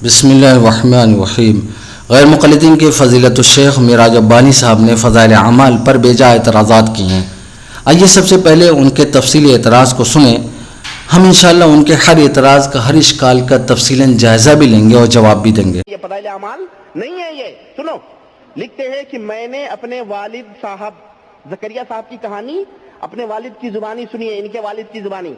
بسم اللہ الرحمن الرحیم۔ غیر مقلدین کے فضیلت الشیخ معراج ربانی صاحب نے فضائل اعمال پر بیجا اعتراضات کیے ہیں۔ آئیے سب سے پہلے ان کے تفصیلی اعتراض کو سنیں۔ ہم انشاءاللہ ان کے ہر اعتراض کا، ہر اشکال کا تفصیلاً جائزہ بھی لیں گے اور جواب بھی دیں گے۔ یہ فضائل اعمال نہیں ہے، یہ سنو، لکھتے ہیں کہ میں نے اپنے والد صاحب زکریا صاحب کی کہانی اپنے والد کی زبانی سنی ہے، ان کے والد کی زبانی۔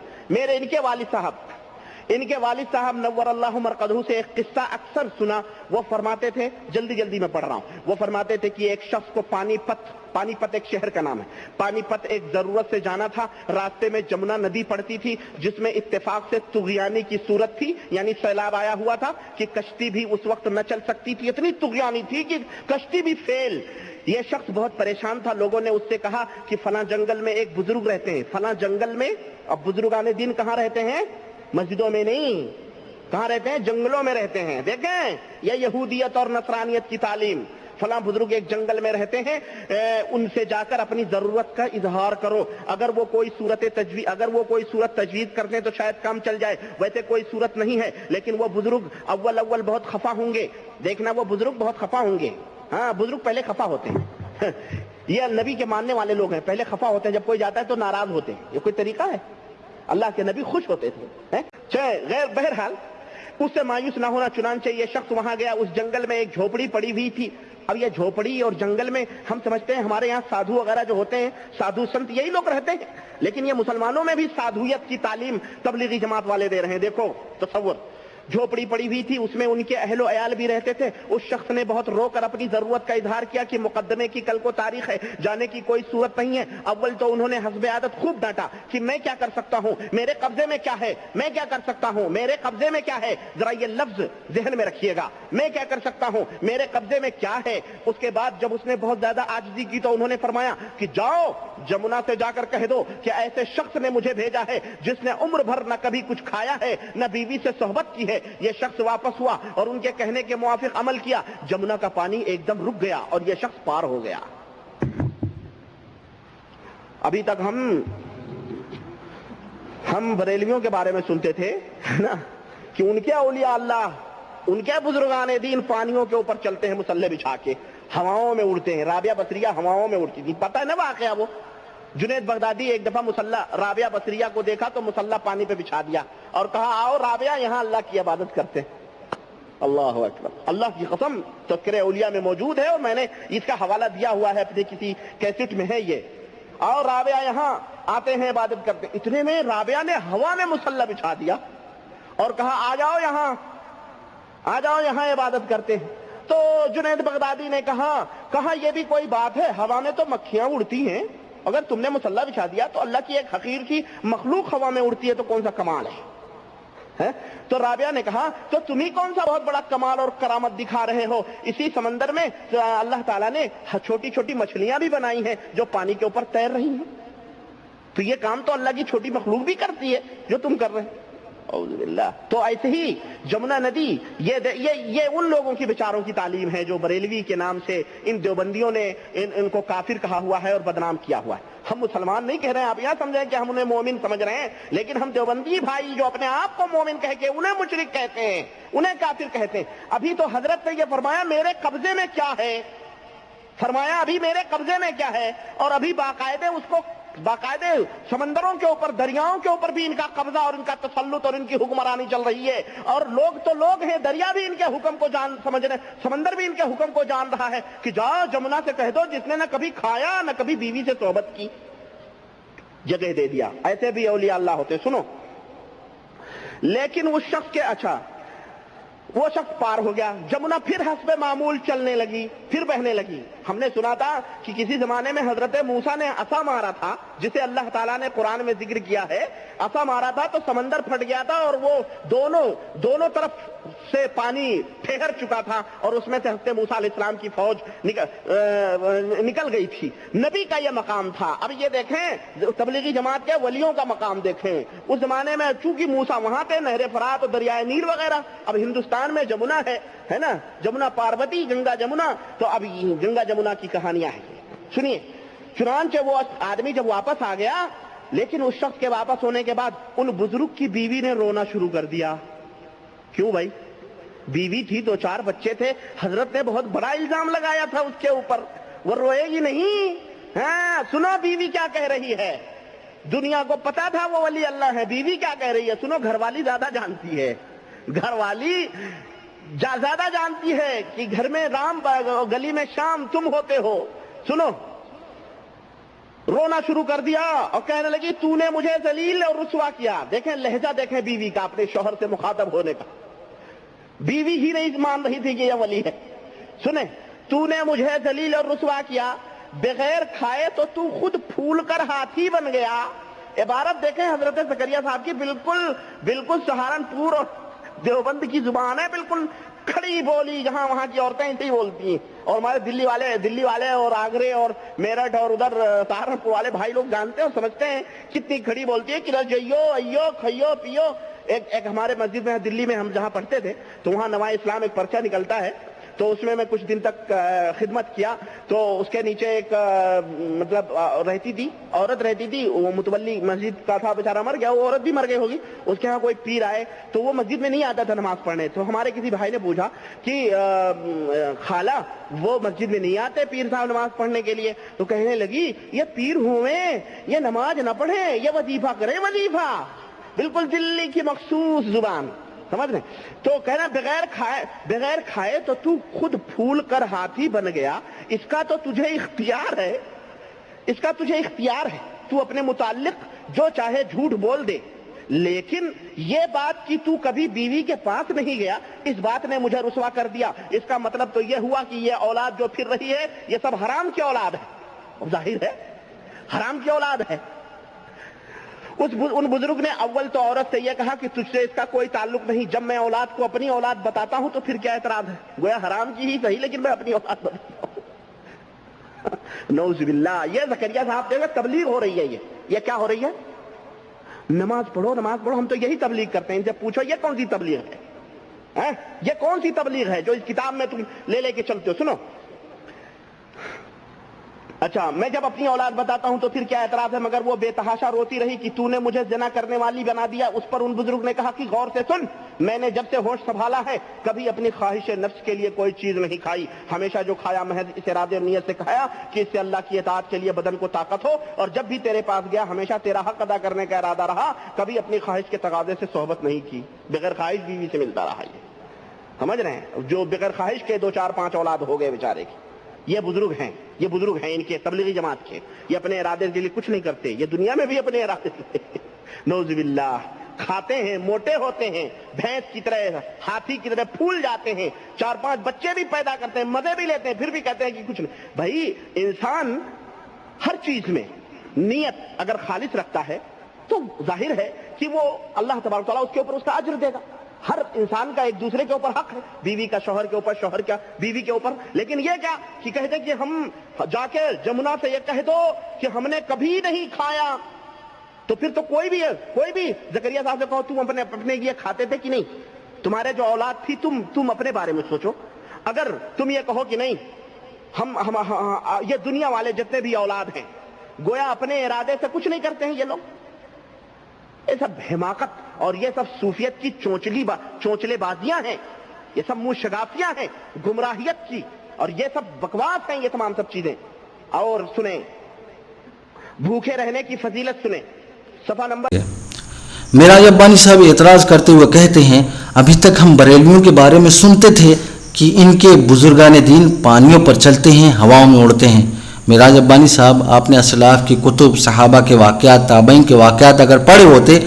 ان کے والد صاحب نور اللہ مرقدہ سے ایک قصہ اکثر سنا۔ وہ فرماتے تھے، جلدی میں پڑھ رہا ہوں، وہ فرماتے تھے کہ ایک شخص کو پانی پت ایک شہر کا نام ہے، پانی پت ایک ضرورت سے جانا تھا۔ راستے میں جمنا ندی پڑتی تھی جس میں اتفاق سے طغیانی کی صورت تھی، یعنی سیلاب آیا ہوا تھا کہ کشتی بھی اس وقت نہ چل سکتی تھی، اتنی طغیانی تھی کہ کشتی بھی فیل۔ یہ شخص بہت پریشان تھا۔ لوگوں نے اس سے کہا کہ فلاں جنگل میں ایک بزرگ رہتے ہیں، فلاں جنگل میں۔ اب بزرگان دین کہاں رہتے ہیں؟ مسجدوں میں نہیں، کہاں رہتے ہیں؟ جنگلوں میں رہتے ہیں۔ دیکھیں یہ یہودیت اور نصرانیت کی تعلیم۔ فلاں بزرگ ایک جنگل میں رہتے ہیں، ان سے جا کر اپنی ضرورت کا اظہار کرو۔ اگر وہ کوئی صورت تجویز کرتے ہیں تو شاید کام چل جائے، ویسے کوئی صورت نہیں ہے۔ لیکن وہ بزرگ اول بہت خفا ہوں گے، دیکھنا وہ بزرگ بہت خفا ہوں گے۔ ہاں، بزرگ پہلے خفا ہوتے ہیں۔ یہ نبی کے ماننے والے لوگ ہیں، پہلے خفا ہوتے ہیں، جب کوئی جاتا ہے تو ناراض ہوتے ہیں۔ یہ کوئی طریقہ ہے؟ اللہ کے نبی خوش ہوتے تھے۔ بہرحال اس سے مایوس نہ ہونا، چنانچہ یہ شخص وہاں گیا۔ اس جنگل میں ایک جھوپڑی پڑی ہوئی تھی۔ اب یہ جھوپڑی اور جنگل میں ہم سمجھتے ہیں ہمارے یہاں سادھو وغیرہ جو ہوتے ہیں، سادھو سنت، یہی لوگ رہتے ہیں، لیکن یہ مسلمانوں میں بھی سادھویت کی تعلیم تبلیغی جماعت والے دے رہے ہیں۔ دیکھو تصور، جھوپڑی پڑی ہوئی تھی، اس میں ان کے اہل و عیال بھی رہتے تھے۔ اس شخص نے بہت رو کر اپنی ضرورت کا اظہار کیا کہ مقدمے کی کل کو تاریخ ہے، جانے کی کوئی صورت نہیں ہے۔ اول تو انہوں نے حسب عادت خوب ڈانٹا کہ میں کیا کر سکتا ہوں، میرے قبضے میں کیا ہے، میں کیا کر سکتا ہوں، میرے قبضے میں کیا ہے۔ ذرا یہ لفظ ذہن میں رکھیے گا، میں کیا کر سکتا ہوں، میرے قبضے میں کیا ہے۔ اس کے بعد جب اس نے بہت زیادہ عاجزی کی تو انہوں نے فرمایا کہ جاؤ جمنا سے جا کر کہہ دو کہ ایسے شخص نے مجھے بھیجا ہے جس نے عمر بھر نہ کبھی کچھ کھایا ہے، نہ بیوی سے صحبت کی ہے۔ یہ شخص واپس ہوا اور ان کے کہنے کے موافق عمل کیا۔ جمنا کا پانی ایک دم رک گیا اور یہ شخص پار ہو گیا۔ ابھی تک ہم بریلویوں کے بارے میں سنتے تھے نا کہ ان کے اولیاء اللہ، ان کے بزرگان دین پانیوں کے اوپر چلتے ہیں مسلح بچھا کے، ہواؤں میں اڑتے ہیں۔ رابعہ بصریہ ہواؤں میں اڑتی تھی، پتہ ہے نا واقعہ وہ۔ جنید بغدادی ایک دفعہ مسلح رابعہ بصریہ کو دیکھا تو مسلح پانی پہ بچھا دیا اور کہا آؤ رابعہ یہاں اللہ کی عبادت کرتے ہیں۔ اللہ اکبر، اللہ کی قسم تذکرہ اولیاء میں موجود ہے اور میں نے اس کا حوالہ دیا ہوا ہے اپنے کسی کیسٹ میں ہے یہ۔ اور رابعہ یہاں آتے ہیں عبادت کرتے ہیں۔ اتنے میں رابعہ نے ہوا میں مسلح بچھا دیا اور کہا آ جاؤ یہاں عبادت کرتے ہیں۔ تو جنید بغدادی نے کہا یہ بھی کوئی بات ہے، ہوا میں تو مکھیاں اڑتی ہیں، اگر تم نے مسلح بچھا دیا تو اللہ کی ایک حقیر سی مخلوق ہوا میں اڑتی ہے تو کون سا کمال ہے؟ تو رابعہ نے کہا تو تمہیں کون سا بہت بڑا کمال اور کرامت دکھا رہے ہو؟ اسی سمندر میں اللہ تعالیٰ نے چھوٹی چھوٹی مچھلیاں بھی بنائی ہیں جو پانی کے اوپر تیر رہی ہیں، تو یہ کام تو اللہ کی چھوٹی مخلوق بھی کرتی ہے جو تم کر رہے ہیں۔ اعوذ باللہ۔ تو ایسے ہی جمنا ندی، یہ ان لوگوں کی بیچاروں کی تعلیم ہے جو بریلوی کے نام سے ان دیوبندیوں نے ان کو کافر کہا ہوا ہے اور بدنام کیا ہوا ہے۔ ہم مسلمان نہیں کہہ رہے ہیں، آپ یہاں سمجھیں کہ ہم انہیں مومن سمجھ رہے ہیں، لیکن ہم دیوبندی بھائی جو اپنے آپ کو مومن کہہ کے انہیں مشرک کہتے ہیں، انہیں کافر کہتے ہیں۔ ابھی تو حضرت نے یہ فرمایا میرے قبضے میں کیا ہے، فرمایا ابھی میرے قبضے میں کیا ہے، اور ابھی باقاعدے سمندروں کے اوپر، دریاؤں کے اوپر بھی ان کا قبضہ اور ان کا تسلط اور ان کی حکمرانی چل رہی ہے۔ اور لوگ تو لوگ ہیں، دریا بھی ان کے حکم کو سمجھ رہے، سمندر بھی ان کے حکم کو جان رہا ہے کہ جاؤ جمنا سے کہہ دو جس نے نہ کبھی کھایا نہ کبھی بیوی سے صحبت کی، جگہ دے دیا۔ ایسے بھی اولیاء اللہ ہوتے۔ سنو، لیکن اس شخص وہ شخص پار ہو گیا، جمنا پھر حسب معمول چلنے لگی، پھر بہنے لگی۔ ہم نے سنا تھا کہ کسی زمانے میں حضرت موسیٰ نے عصا مارا تھا، جسے اللہ تعالیٰ نے قرآن میں ذکر کیا ہے۔ عصا مارا تھا تو سمندر پھٹ گیا تھا اور وہ دونوں طرف سے پانی ٹھہر چکا تھا اور اس میں سے حضرت موسیٰ علیہ السلام کی فوج نکل گئی تھی۔ نبی کا یہ مقام تھا۔ اب یہ دیکھیں تبلیغی جماعت کے ولیوں کا مقام دیکھیں۔ اس زمانے میں چونکہ موسیٰ وہاں تھے، نہر فرات اور دریائے نیل وغیرہ، اب ہندوستان میں جمنا ہے نا، جمنا پاروتی، گنگا جمنا، تو اب گنگا جمنا کی کہانیاں ہیں، سنیے۔ چنانچہ وہ آدمی جب واپس آ گیا، لیکن اس شخص کے واپس ہونے کے بعد ان بزرگ کی بیوی نے رونا شروع کر دیا۔ کیوں بھائی؟ بیوی تھی, 2-4 بچے تھے, حضرت نے بہت بڑا الزام لگایا تھا اس کے اوپر, وہ روئے گی نہیں. ہاں سنو بیوی کیا کہہ رہی ہے, دنیا کو پتا تھا وہ ولی اللہ ہے, بیوی کیا کہہ رہی ہے. سنو, گھر والی زیادہ جانتی ہے, گھر والی زیادہ جانتی ہے کہ گھر میں رام گلی میں شام تم ہوتے ہو. سنو, رونا شروع کر دیا اور کہنے لگی تو نے مجھے ذلیل اور رسوا کیا. دیکھیں لہجہ دیکھیں بیوی کا اپنے شوہر سے مخاطب ہونے کا. بیوی ہی نہیں مان رہی تھی کہ یہ ولی ہے. سنیں, تو نے مجھے ذلیل اور رسوا کیا, بغیر کھائے تو تو خود پھول کر ہاتھی بن گیا. عبارت دیکھیں حضرت زکریا صاحب کی, بالکل سہارنپور اور دیوبند کی زبان ہے, بالکل کھڑی بولی. جہاں وہاں کی عورتیں ایسے ہی بولتی ہیں, اور ہمارے دلی والے اور آگرے اور میرٹھ اور ادھر سہارنپور والے بھائی لوگ جانتے ہیں اور سمجھتے ہیں کتنی کھڑی بولتی ہے. کہ جئیو ایو کھئیو پیو. ایک ہمارے مسجد میں دلی میں ہم جہاں پڑھتے تھے تو وہاں نوائے اسلام ایک پرچہ نکلتا ہے, تو اس میں کچھ دن تک خدمت کیا. تو اس کے نیچے ایک مطلب عورت رہتی تھی, وہ متولی مسجد کا تھا, بیچارہ مر گیا, وہ عورت بھی مر گئی ہوگی. اس کے ہاں کوئی پیر آئے تو وہ مسجد میں نہیں آتا تھا نماز پڑھنے. تو ہمارے کسی بھائی نے پوچھا کہ خالہ وہ مسجد میں نہیں آتے پیر صاحب نماز پڑھنے کے لیے. تو کہنے لگی یہ پیر ہوئے, یہ نماز نہ پڑھیں, یہ وظیفہ کریں وظیفہ. بالکل دلی کی مخصوص زبان, سمجھ رہے. تو کہنا بغیر کھائے تو تو خود پھول کر ہاتھی بن گیا. اس کا تو تجھے اختیار ہے, اس کا تجھے اختیار ہے, تو اپنے متعلق جو چاہے جھوٹ بول دے. لیکن یہ بات کہ تو کبھی بیوی کے پاس نہیں گیا, اس بات نے مجھے رسوا کر دیا. اس کا مطلب تو یہ ہوا کہ یہ اولاد جو پھر رہی ہے یہ سب حرام کی اولاد ہے. ظاہر ہے حرام کی اولاد ہے. ان بزرگ نے اول تو عورت سے یہ کہا کہ تجھ سے اس کا کوئی تعلق نہیں, جب میں اولاد کو اپنی اولاد بتاتا ہوں تو پھر کیا اعتراض ہے. گویا حرام کی ہی صحیح, لیکن میں اپنی اولاد بتاتا ہوں. نعوذ باللہ. یہ زکریا صاحب دیکھا تبلیغ ہو رہی ہے. یہ کیا ہو رہی ہے, نماز پڑھو نماز پڑھو. ہم تو یہی تبلیغ کرتے ہیں. ان سے پوچھو یہ کون سی تبلیغ ہے, یہ کون سی تبلیغ ہے جو اس کتاب میں تم لے کے چلتے ہو. سنو, اچھا میں جب اپنی اولاد بتاتا ہوں تو پھر کیا اعتراض ہے, مگر وہ بے تحاشا روتی رہی کہ تو نے مجھے زنا کرنے والی بنا دیا. اس پر ان بزرگ نے کہا کہ غور سے سن, میں نے جب سے ہوش سنبھالا ہے کبھی اپنی خواہش نفس کے لیے کوئی چیز نہیں کھائی. ہمیشہ جو کھایا محض اس ارادے اور نیت سے کھایا کہ اس سے اللہ کی اطاعت کے لیے بدن کو طاقت ہو. اور جب بھی تیرے پاس گیا ہمیشہ تیرا حق ادا کرنے کا ارادہ رہا, کبھی اپنی خواہش کے تقاضے سے صحبت نہیں کی. بغیر خواہش بیوی سے ملتا رہا. یہ سمجھ رہے ہیں, جو بغیر خواہش کے 2-4-5 اولاد ہو گئے بیچارے کی. یہ بزرگ ہیں ان کے تبلیغی جماعت کے. یہ اپنے ارادے کے لیے کچھ نہیں کرتے, یہ دنیا میں بھی اپنے ارادے سے نعوذ باللہ کھاتے ہیں, موٹے ہوتے ہیں, بھینس کی طرح ہاتھی کی طرح پھول جاتے ہیں, 4-5 بچے بھی پیدا کرتے ہیں, مزے بھی لیتے ہیں, پھر بھی کہتے ہیں کہ کچھ نہیں. بھائی انسان ہر چیز میں نیت اگر خالص رکھتا ہے تو ظاہر ہے کہ وہ اللہ تبارک و تعالیٰ اس کے اوپر اس کا اجر دے گا. ہر انسان کا ایک دوسرے کے اوپر حق ہے, بیوی کا شوہر کے اوپر, شوہر کا بیوی کے اوپر. لیکن یہ کیا کہ کہتے کہ ہم جا کے جمنا سے یہ کہہ دو کہ ہم نے کبھی نہیں کھایا, تو پھر تو کوئی بھی زکریا صاحب سے کہو تم اپنے یہ کھاتے تھے کہ نہیں, تمہارے جو اولاد تھی تم اپنے بارے میں سوچو. اگر تم یہ کہو کہ نہیں ہم یہ دنیا والے جتنے بھی اولاد ہیں گویا اپنے ارادے سے کچھ نہیں کرتے ہیں یہ لوگ, یہ سب حماقت اور یہ سب صوفیت کی چونچلے بازیاں ہیں, یہ سب منہ شگافیاں ہیں گمراہیت کی, اور یہ سب بکواس ہیں یہ تمام سب چیزیں. اور سنیں بھوکے رہنے کی فضیلت سنیں, صفحہ نمبر. معراج ربانی صاحب اعتراض کرتے ہوئے کہتے ہیں, ابھی تک ہم بریلویوں کے بارے میں سنتے تھے کہ ان کے بزرگان دین پانیوں پر چلتے ہیں, ہواؤں میں اڑتے ہیں. معراج ربانی صاحب آپ نے اسلاف کی کتب, صحابہ کے واقعات, تابعین کے واقعات اگر پڑھے ہوتے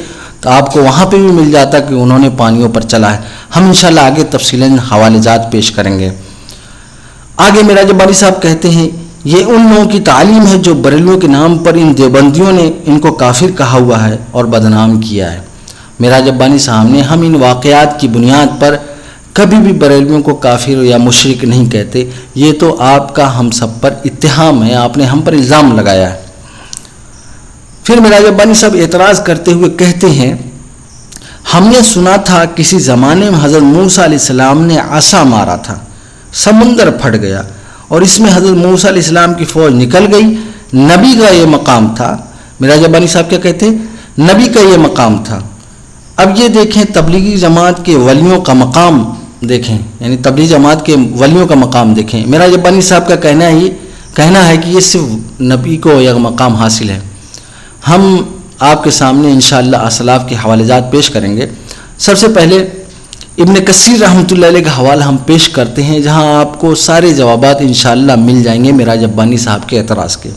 تو آپ کو وہاں پہ بھی مل جاتا کہ انہوں نے پانیوں پر چلا ہے. ہم انشاءاللہ آگے تفصیلاً حوالے جات پیش کریں گے. آگے معراج ربانی صاحب کہتے ہیں, یہ ان لوگوں کی تعلیم ہے جو بریلویوں کے نام پر ان دیوبندیوں نے ان کو کافر کہا ہوا ہے اور بدنام کیا ہے. معراج ربانی صاحب نے ہم ان واقعات کی بنیاد پر کبھی بھی بریلویوں کو کافر یا مشرک نہیں کہتے. یہ تو آپ کا ہم سب پر اتہام ہے, آپ نے ہم پر الزام لگایا ہے. پھر معراج ربانی صاحب اعتراض کرتے ہوئے کہتے ہیں, ہم نے سنا تھا کسی زمانے میں حضرت موسیٰ علیہ السلام نے عصا مارا تھا, سمندر پھٹ گیا اور اس میں حضرت موسیٰ علیہ السلام کی فوج نکل گئی. نبی کا یہ مقام تھا. معراج ربانی صاحب کیا کہتے ہیں, نبی کا یہ مقام تھا. اب یہ دیکھیں تبلیغی جماعت کے ولیوں کا مقام دیکھیں، یعنی تبلیغ جماعت کے ولیوں کا مقام دیکھیں۔ معراج ربانی صاحب کا کہنا ہے کہ یہ صرف نبی کو یہ مقام حاصل ہے۔ ہم آپ کے سامنے انشاءاللہ اسلاف کے حوالے جات پیش کریں گے۔ سب سے پہلے ابن کثیر رحمۃ اللہ علیہ کا حوالہ ہم پیش کرتے ہیں، جہاں آپ کو سارے جوابات انشاءاللہ مل جائیں گے معراج ربانی صاحب کے اعتراض کے۔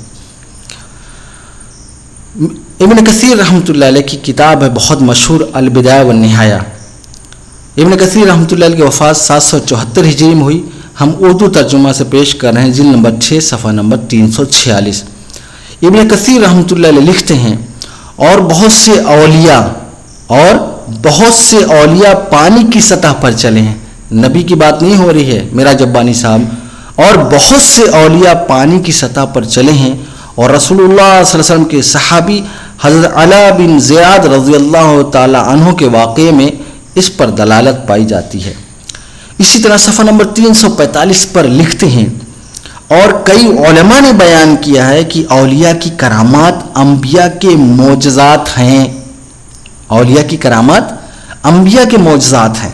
ابن کثیر رحمۃ اللہ علیہ کی کتاب ہے بہت مشہور البدایہ والنہایہ۔ ابن کثیر رحمۃ اللہ علیہ کی وفات 774 ہجری میں ہوئی۔ ہم اردو ترجمہ سے پیش کر رہے ہیں، جلد نمبر 6 صفحہ نمبر 346۔ ابن کثیر رحمۃ اللہ علیہ لکھتے ہیں، اور بہت سے اولیاء پانی کی سطح پر چلے ہیں۔ نبی کی بات نہیں ہو رہی ہے معراج ربانی صاحب، اور بہت سے اولیاء پانی کی سطح پر چلے ہیں، اور رسول اللہ صلی اللہ علیہ وسلم کے صحابی حضرت علا بن زیاد رضی اللہ تعالی عنہ کے واقعے میں اس پر دلالت پائی جاتی ہے۔ اسی طرح صفحہ نمبر 345 پر لکھتے ہیں، اور کئی علماء نے بیان کیا ہے کہ اولیاء کی کرامات انبیاء کے معجزات ہیں۔ اولیاء کی کرامات انبیاء کے معجزات ہیں،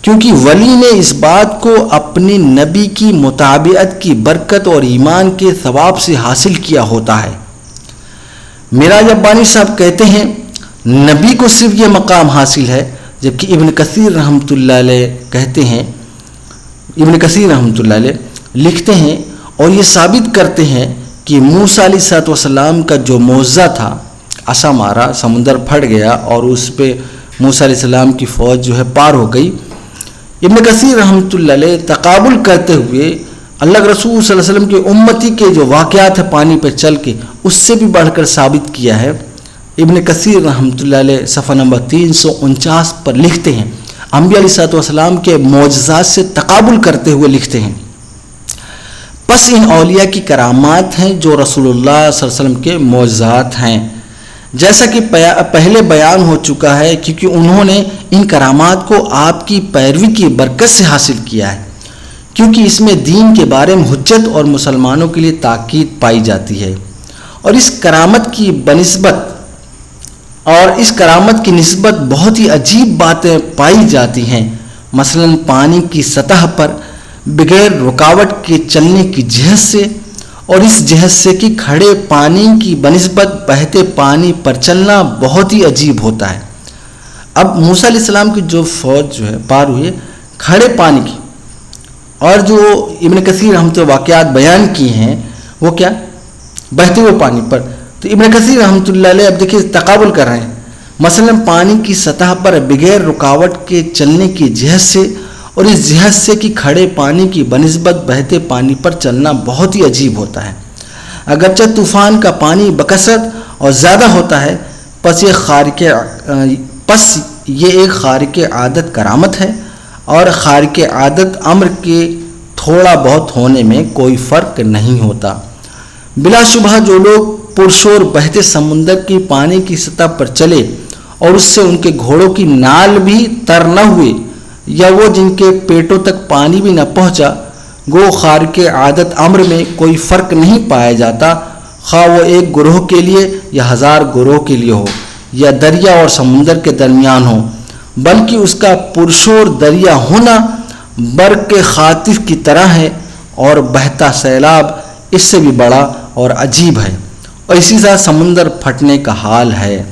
کیونکہ ولی نے اس بات کو اپنے نبی کی متابعت کی برکت اور ایمان کے ثواب سے حاصل کیا ہوتا ہے۔ معراج ربانی صاحب کہتے ہیں نبی کو صرف یہ مقام حاصل ہے، جبکہ ابن کثیر رحمۃ اللہ علیہ کہتے ہیں، ابن کثیر رحمۃ اللہ علیہ لکھتے ہیں اور یہ ثابت کرتے ہیں کہ موسیٰ علیہ السلام کا جو معجزہ تھا، عصا مارا، سمندر پھٹ گیا اور اس پہ موسیٰ علیہ السلام کی فوج جو ہے پار ہو گئی۔ ابن کثیر رحمۃ اللہ علیہ تقابل کرتے ہوئے اللہ کے رسول صلی اللہ علیہ وسلم کے امتی کے جو واقعات ہیں پانی پر چل کے، اس سے بھی بڑھ کر ثابت کیا ہے۔ ابن کثیر رحمۃ اللہ علیہ صفحہ نمبر 349 پر لکھتے ہیں، انبیاء علیہ السلام کے معجزات سے تقابل کرتے ہوئے لکھتے ہیں، پس ان اولیاء کی کرامات ہیں جو رسول اللہ صلی اللہ علیہ وسلم کے معجزات ہیں، جیسا کہ پہلے بیان ہو چکا ہے، کیونکہ انہوں نے ان کرامات کو آپ کی پیروی کی برکت سے حاصل کیا ہے، کیونکہ اس میں دین کے بارے میں حجت اور مسلمانوں کے لیے تاکید پائی جاتی ہے، اور اس کرامت کی نسبت بہت ہی عجیب باتیں پائی جاتی ہیں۔ مثلا پانی کی سطح پر بغیر رکاوٹ کے چلنے کی جہت سے، اور اس جہت سے کہ کھڑے پانی کی بنسبت بہتے پانی پر چلنا بہت ہی عجیب ہوتا ہے۔ اب موسیٰ علیہ السلام کی جو فوج جو ہے پار ہوئی ہے کھڑے پانی کی، اور جو ابن کثیر رحمۃ اللہ واقعات بیان کیے ہیں وہ کیا؟ بہتے ہوئے پانی پر۔ تو ابن کثیر رحمۃ اللہ علیہ اب دیکھیے تقابل کر رہے ہیں، مثلا پانی کی سطح پر بغیر رکاوٹ کے چلنے کی جہت سے، اور اس جہت سے کہ کھڑے پانی کی بنسبت بہتے پانی پر چلنا بہت ہی عجیب ہوتا ہے۔ اگرچہ طوفان کا پانی بکثرت اور زیادہ ہوتا ہے، پس یہ ایک خارق عادت کرامت ہے، اور خارق عادت امر کے تھوڑا بہت ہونے میں کوئی فرق نہیں ہوتا۔ بلا شبہ جو لوگ پرشور بہتے سمندر کی پانی کی سطح پر چلے اور اس سے ان کے گھوڑوں کی نال بھی تر نہ ہوئے، یا وہ جن کے پیٹوں تک پانی بھی نہ پہنچا، گو خارق عادت امر میں کوئی فرق نہیں پایا جاتا، خواہ وہ ایک گروہ کے لیے یا 1000 گروہ کے لیے ہو، یا دریا اور سمندر کے درمیان ہو، بلکہ اس کا پرشور دریا ہونا برق خاطف کی طرح ہے، اور بہتا سیلاب اس سے بھی بڑا اور عجیب ہے، اور اسی طرح سمندر پھٹنے کا حال ہے۔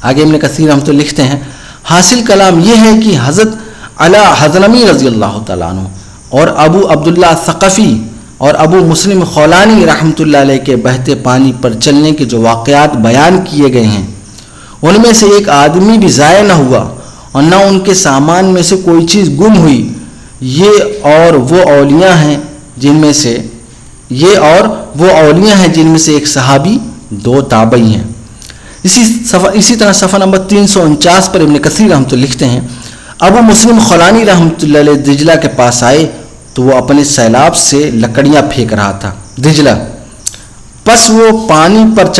آگے ابن کثیر ہم تو لکھتے ہیں، حاصل کلام یہ ہے کہ حضرت علا حضرمی رضی اللہ تعالیٰ عنہ اور ابو عبداللہ ثقفی اور ابو مسلم خولانی رحمۃ اللہ علیہ کے بہتے پانی پر چلنے کے جو واقعات بیان کیے گئے ہیں، ان میں سے ایک آدمی بھی ضائع نہ ہوا، اور نہ ان کے سامان میں سے کوئی چیز گم ہوئی۔ یہ اور وہ اولیاء ہیں جن میں سے ایک صحابی، 2 تابعی ہیں۔ اسی طرح صفحہ نمبر 349 پر ابن کثیر رحمۃ اللہ لکھتے ہیں، ابو مسلم خولانی رحمۃ اللہ علیہ دجلہ کے پاس آئے تو وہ اپنے سیلاب سے لکڑیاں پھینک رہا تھا دجلہ، پس وہ پانی پر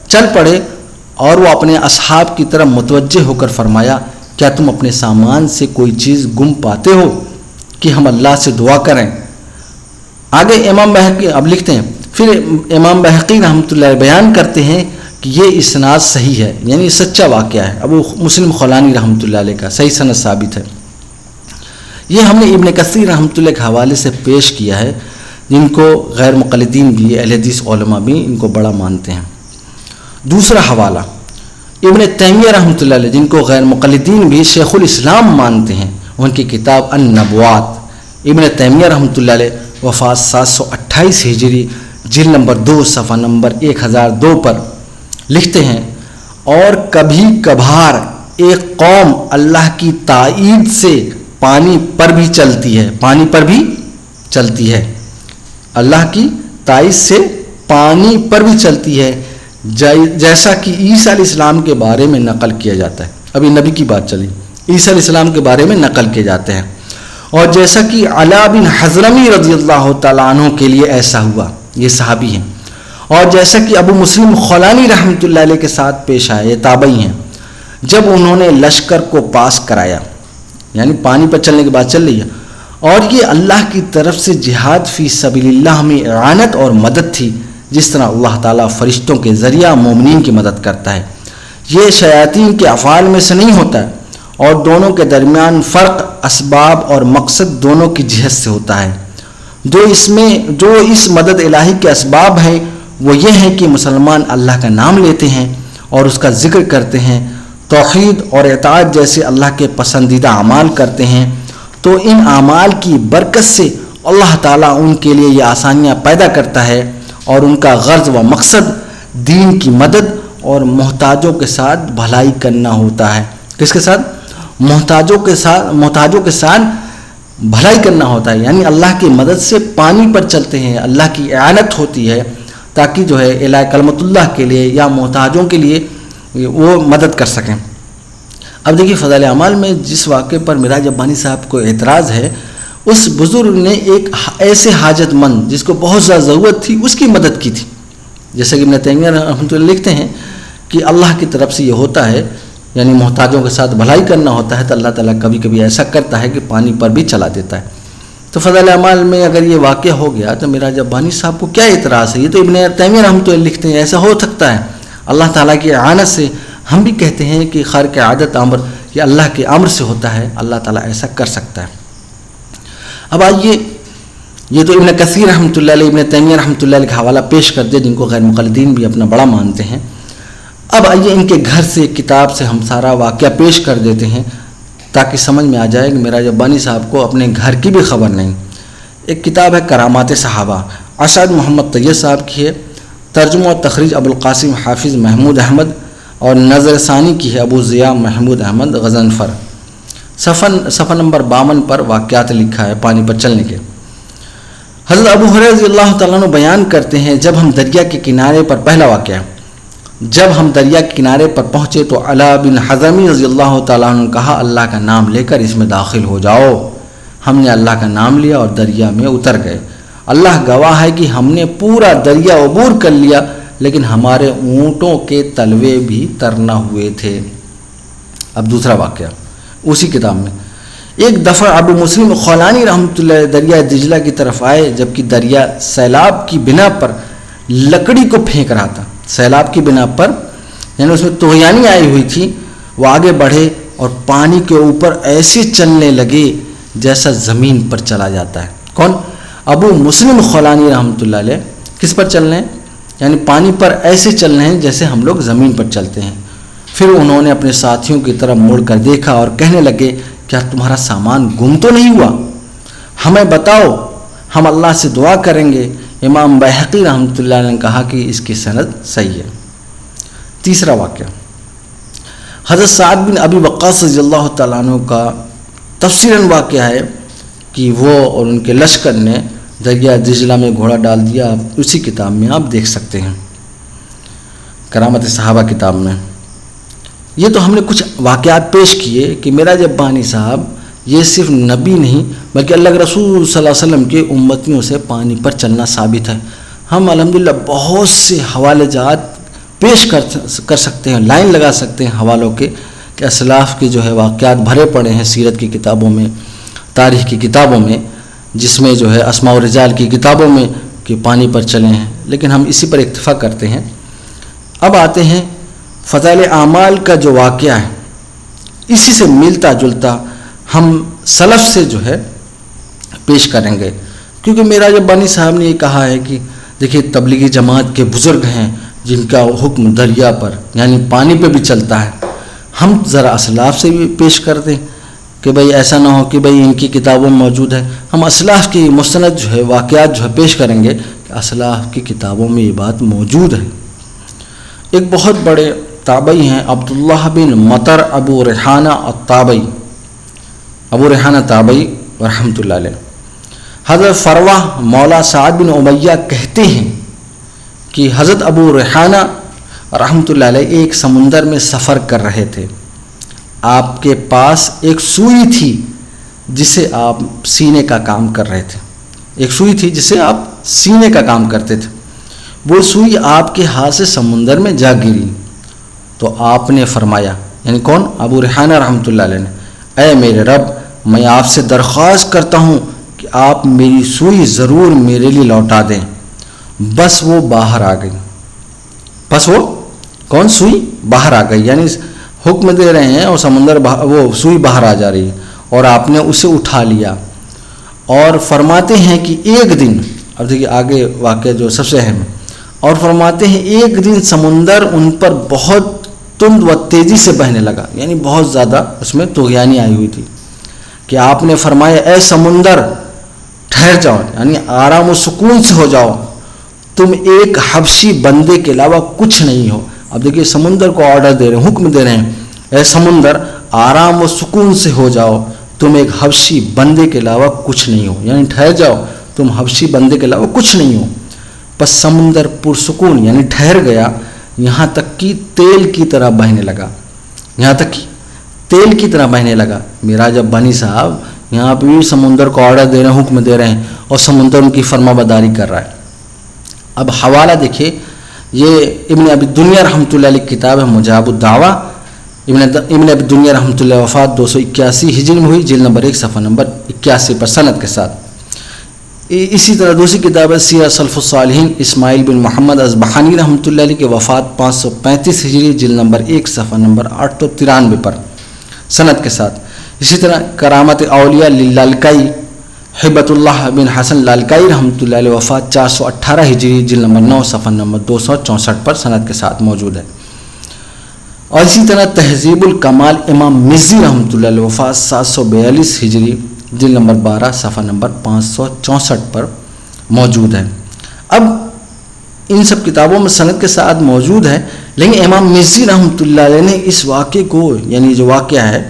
چل پڑے اور وہ اپنے اصحاب کی طرف متوجہ ہو کر فرمایا، کیا تم اپنے سامان سے کوئی چیز گم پاتے ہو کہ ہم اللہ سے دعا کریں؟ آگے امام بہقی اب لکھتے ہیں، پھر امام بہقی رحمۃ اللہ بیان کرتے ہیں کہ کہ یہ اسناد صحیح ہے، یعنی سچا واقعہ ہے، ابو مسلم خولانی رحمۃ اللہ علیہ کا صحیح سند ثابت ہے۔ یہ ہم نے ابن کثیر رحمۃ اللہ کے حوالے سے پیش کیا ہے، جن کو غیر مقلدین بھی، اہل حدیث علماء بھی ان کو بڑا مانتے ہیں۔ دوسرا حوالہ ابن تیمیہ رحمۃ اللہ علیہ، جن کو غیر مقلدین بھی شیخ الاسلام مانتے ہیں، ان کی کتاب النبوات۔ ابن تیمیہ رحمۃ اللہ علیہ وفات 728 ہجری، جلد نمبر 2 صفحہ نمبر 1002 پر لکھتے ہیں، اور کبھی کبھار ایک قوم اللہ کی تائید سے پانی پر بھی چلتی ہے، پانی پر بھی چلتی ہے، اللہ کی تائید سے پانی پر بھی چلتی ہے، جیسا کہ عیسیٰ علیہ السلام کے بارے میں نقل کیا جاتا ہے۔ ابھی نبی کی بات چلی، عیسیٰ علیہ السلام کے بارے میں نقل کیے جاتے ہیں، اور جیسا کہ علا بن حضرمی رضی اللہ تعالیٰ عنہ کے لیے ایسا ہوا، یہ صحابی ہیں، اور جیسا کہ ابو مسلم خولانی رحمۃ اللہ علیہ کے ساتھ پیش آیا، یہ تابعی ہیں، جب انہوں نے لشکر کو پاس کرایا، یعنی پانی پر چلنے کے بعد چل رہی ہے، اور یہ اللہ کی طرف سے جہاد فی سبیل اللہ میں اعانت اور مدد تھی، جس طرح اللہ تعالیٰ فرشتوں کے ذریعہ مومنین کی مدد کرتا ہے۔ یہ شیاطین کے افعال میں سے نہیں ہوتا ہے، اور دونوں کے درمیان فرق اسباب اور مقصد دونوں کی جہت سے ہوتا ہے۔ جو اس مدد الہی کے اسباب ہیں وہ یہ ہیں کہ مسلمان اللہ کا نام لیتے ہیں اور اس کا ذکر کرتے ہیں، توحید اور اطاعت جیسے اللہ کے پسندیدہ اعمال کرتے ہیں، تو ان اعمال کی برکت سے اللہ تعالیٰ ان کے لیے یہ آسانیاں پیدا کرتا ہے، اور ان کا غرض و مقصد دین کی مدد اور محتاجوں کے ساتھ بھلائی کرنا ہوتا ہے۔ کس کے ساتھ؟ محتاجوں کے ساتھ بھلائی کرنا ہوتا ہے، یعنی اللہ کی مدد سے پانی پر چلتے ہیں، اللہ کی اعانت ہوتی ہے، تاکہ جو ہے اعلاء کلمت اللہ کے لیے یا محتاجوں کے لیے وہ مدد کر سکیں۔ اب دیکھیے فضائل اعمال میں جس واقعے پر میراج ربانی صاحب کو اعتراض ہے، اس بزرگ نے ایک ایسے حاجت مند جس کو بہت زیادہ ضرورت تھی اس کی مدد کی تھی، جیسے کہ ابن تیمیہ رحمۃ اللہ لکھتے ہیں کہ اللہ کی طرف سے یہ ہوتا ہے، یعنی محتاجوں کے ساتھ بھلائی کرنا ہوتا ہے، تو اللہ تعالیٰ کبھی کبھی ایسا کرتا ہے کہ پانی پر بھی چلا دیتا ہے۔ تو فضائل اعمال میں اگر یہ واقعہ ہو گیا تو میراج ربانی صاحب کو کیا اعتراض ہے؟ یہ تو ابن تیمیہ رحمۃ اللہ لکھتے ہیں ایسا ہو سکتا ہے اللہ تعالیٰ کی اعانت سے۔ ہم بھی کہتے ہیں کہ خارق عادت امر یہ اللہ کے امر سے ہوتا ہے، اللہ تعالیٰ ایسا کر سکتا ہے۔ اب آئیے، یہ تو ابن کثیر رحمۃ اللہ علیہ، ابن تیمیہ رحمۃ اللہ علیہ کا حوالہ پیش کر دیا، جن کو غیر مقلدین بھی اپنا بڑا مانتے ہیں۔ اب آئیے ان کے گھر سے ایک کتاب سے ہم سارا واقعہ پیش کر دیتے ہیں، تاکہ سمجھ میں آ جائے کہ میراج ربانی صاحب کو اپنے گھر کی بھی خبر نہیں۔ ایک کتاب ہے کرامات صحابہ، اسعد محمد طیب صاحب کی ہے، ترجمہ و تخریج ابو القاسم حافظ محمود احمد، اور نظر ثانی کی ہے ابو ضیاء محمود احمد غضنفر۔ صفحہ نمبر 52 پر واقعات لکھا ہے پانی پر چلنے کے۔ حضرت ابو ہریرہ رضی اللہ تعالیٰ عنہ بیان کرتے ہیں، جب ہم دریا کے کنارے پر، پہلا واقعہ، جب ہم دریا کے کنارے پر پہنچے تو علا بن حضرمی رضی اللہ تعالیٰ عنہ نے کہا، اللہ کا نام لے کر اس میں داخل ہو جاؤ۔ ہم نے اللہ کا نام لیا اور دریا میں اتر گئے۔ اللہ گواہ ہے کہ ہم نے پورا دریا عبور کر لیا، لیکن ہمارے اونٹوں کے تلوے بھی تر نہ ہوئے تھے۔ اب دوسرا واقعہ اسی کتاب میں، ایک دفعہ ابو مسلم خولانی رحمۃ اللہ دریا دجلہ کی طرف آئے، جبکہ دریا سیلاب کی بنا پر لکڑی کو پھینک رہا تھا۔ سیلاب کی بنا پر، یعنی اس میں طغیانی آئی ہوئی تھی، وہ آگے بڑھے اور پانی کے اوپر ایسے چلنے لگے جیسا زمین پر چلا جاتا ہے۔ کون؟ ابو مسلم خولانی رحمۃ اللہ علیہ۔ کس پر چل رہے ہیں؟ یعنی پانی پر ایسے چل رہے ہیں جیسے ہم لوگ زمین پر چلتے ہیں۔ پھر انہوں نے اپنے ساتھیوں کی طرف مڑ کر دیکھا اور کہنے لگے، کیا تمہارا سامان گم تو نہیں ہوا؟ ہمیں بتاؤ، ہم اللہ سے دعا کریں گے۔ امام بیہقی رحمۃ اللہ علیہ نے کہا کہ اس کی سند صحیح ہے۔ تیسرا واقعہ، حضرت سعد بن ابی وقاص رضی اللہ تعالیٰ عنہ کا تفصیلاً واقعہ ہے کہ وہ اور ان کے لشکر نے دریا دجلہ میں گھوڑا ڈال دیا۔ اسی کتاب میں آپ دیکھ سکتے ہیں، کرامت صحابہ کتاب میں۔ یہ تو ہم نے کچھ واقعات پیش کیے کہ میراج ربانی صاحب یہ صرف نبی نہیں بلکہ اللہ کے رسول صلی اللہ علیہ وسلم کے امتیوں سے پانی پر چلنا ثابت ہے۔ ہم الحمدللہ بہت سے حوالے جات پیش کر سکتے ہیں، لائن لگا سکتے ہیں حوالوں کے، کہ اسلاف کے جو ہے واقعات بھرے پڑے ہیں سیرت کی کتابوں میں، تاریخ کی کتابوں میں، جس میں جو ہے اسماء و رجال کی کتابوں میں کہ پانی پر چلے ہیں۔ لیکن ہم اسی پر اکتفا کرتے ہیں اب آتے ہیں فضائل اعمال کا جو واقعہ ہے، اسی سے ملتا جلتا ہم سلف سے جو ہے پیش کریں گے، کیونکہ میراج ربانی صاحب نے یہ کہا ہے کہ دیکھیے تبلیغی جماعت کے بزرگ ہیں جن کا حکم دریا پر یعنی پانی پہ بھی چلتا ہے، ہم ذرا اسلاف سے بھی پیش کر دیں کہ بھئی ایسا نہ ہو کہ بھئی ان کی کتابوں میں موجود ہے، ہم اسلاف کی مستند جو ہے واقعات جو ہے پیش کریں گے کہ اسلاف کی کتابوں میں یہ بات موجود ہے۔ ایک بہت بڑے تابعی ہیں عبداللہ بن مطر ابو ریحانہ الطابئی، ابو ریحانہ تابعی رحمۃ اللہ علیہ، حضرت فروہ مولا سعد بن امیہ کہتے ہیں کہ حضرت ابو ریحانہ رحمۃ اللہ علیہ ایک سمندر میں سفر کر رہے تھے، آپ کے پاس ایک سوئی تھی جسے آپ سینے کا کام کر رہے تھے، ایک سوئی تھی جسے آپ سینے کا کام کرتے تھے، وہ سوئی آپ کے ہاتھ سے سمندر میں جا گری تو آپ نے فرمایا، یعنی کون؟ ابو ریحانہ رحمۃ اللہ علیہ نے، اے میرے رب، میں آپ سے درخواست کرتا ہوں کہ آپ میری سوئی ضرور میرے لیے لوٹا دیں۔ بس وہ باہر آ گئی، بس وہ کون؟ سوئی باہر آ گئی، یعنی حکم دے رہے ہیں اور سمندر وہ سوئی باہر آ جا رہی ہے اور آپ نے اسے اٹھا لیا، اور فرماتے ہیں کہ ایک دن، اب دیکھیے آگے واقعہ جو سب سے اہم ہے، اور فرماتے ہیں ایک دن سمندر ان پر بہت تند و تیزی سے بہنے لگا، یعنی بہت زیادہ اس میں طغیانی آئی ہوئی تھی کہ آپ نے فرمایا، اے سمندر ٹھہر جاؤ، یعنی آرام و سکون سے ہو جاؤ، تم ایک حبشی بندے کے علاوہ کچھ نہیں ہو۔ اب دیکھیے سمندر کو آرڈر دے رہے ہیں، حکم دے رہے ہیں، اے سمندر آرام و سکون سے ہو جاؤ، تم ایک حبشی بندے کے علاوہ کچھ نہیں ہو، یعنی ٹھہر جاؤ، تم حبشی بندے کے علاوہ کچھ نہیں ہو۔ بس سمندر پرسکون یعنی ٹھہر گیا، یہاں تک کہ تیل کی طرح بہنے لگا، یہاں تک کہ تیل کی طرح بہنے لگا۔ میراج ربانی صاحب یہاں پہ بھی سمندر کو آرڈر دے رہے ہیں، حکم دے رہے ہیں، اور سمندر ان کی فرما برداری کر رہا ہے۔ اب حوالہ دیکھیے، یہ ابن ابی دنیا رحمۃ اللہ علیہ کی کتاب ہے مجاب الدعوہ، ابن ابی دنیا رحمۃ اللہ وفات 281 ہجری میں ہوئی، جلد نمبر 1 صفحہ نمبر 81 پر سند کے ساتھ۔ اسی طرح دوسری کتاب ہے سیرۃ سلف الصالحین، اسماعیل بن محمد اصبہانی رحمۃ اللہ علیہ کی وفات 535 ہجری، جلد نمبر 1 صفحہ نمبر 893 پر سند کے ساتھ۔ اسی طرح کرامت اولیاء للالکائی، ہبت اللہ بن حسن لالکائی رحمۃ اللہ علیہ وفات 418 ہجری، جلد نمبر 9 صفحہ نمبر 264 پر سند کے ساتھ موجود ہے۔ اور اسی طرح تہذیب الکمال امام مزی رحمۃ اللہ علیہ وفات 742 ہجری، جلد نمبر 12 صفحہ نمبر 564 پر موجود ہے۔ اب ان سب کتابوں میں سند کے ساتھ موجود ہے، لیکن امام مزی رحمۃ اللہ علیہ نے اس واقعے کو، یعنی جو واقعہ ہے،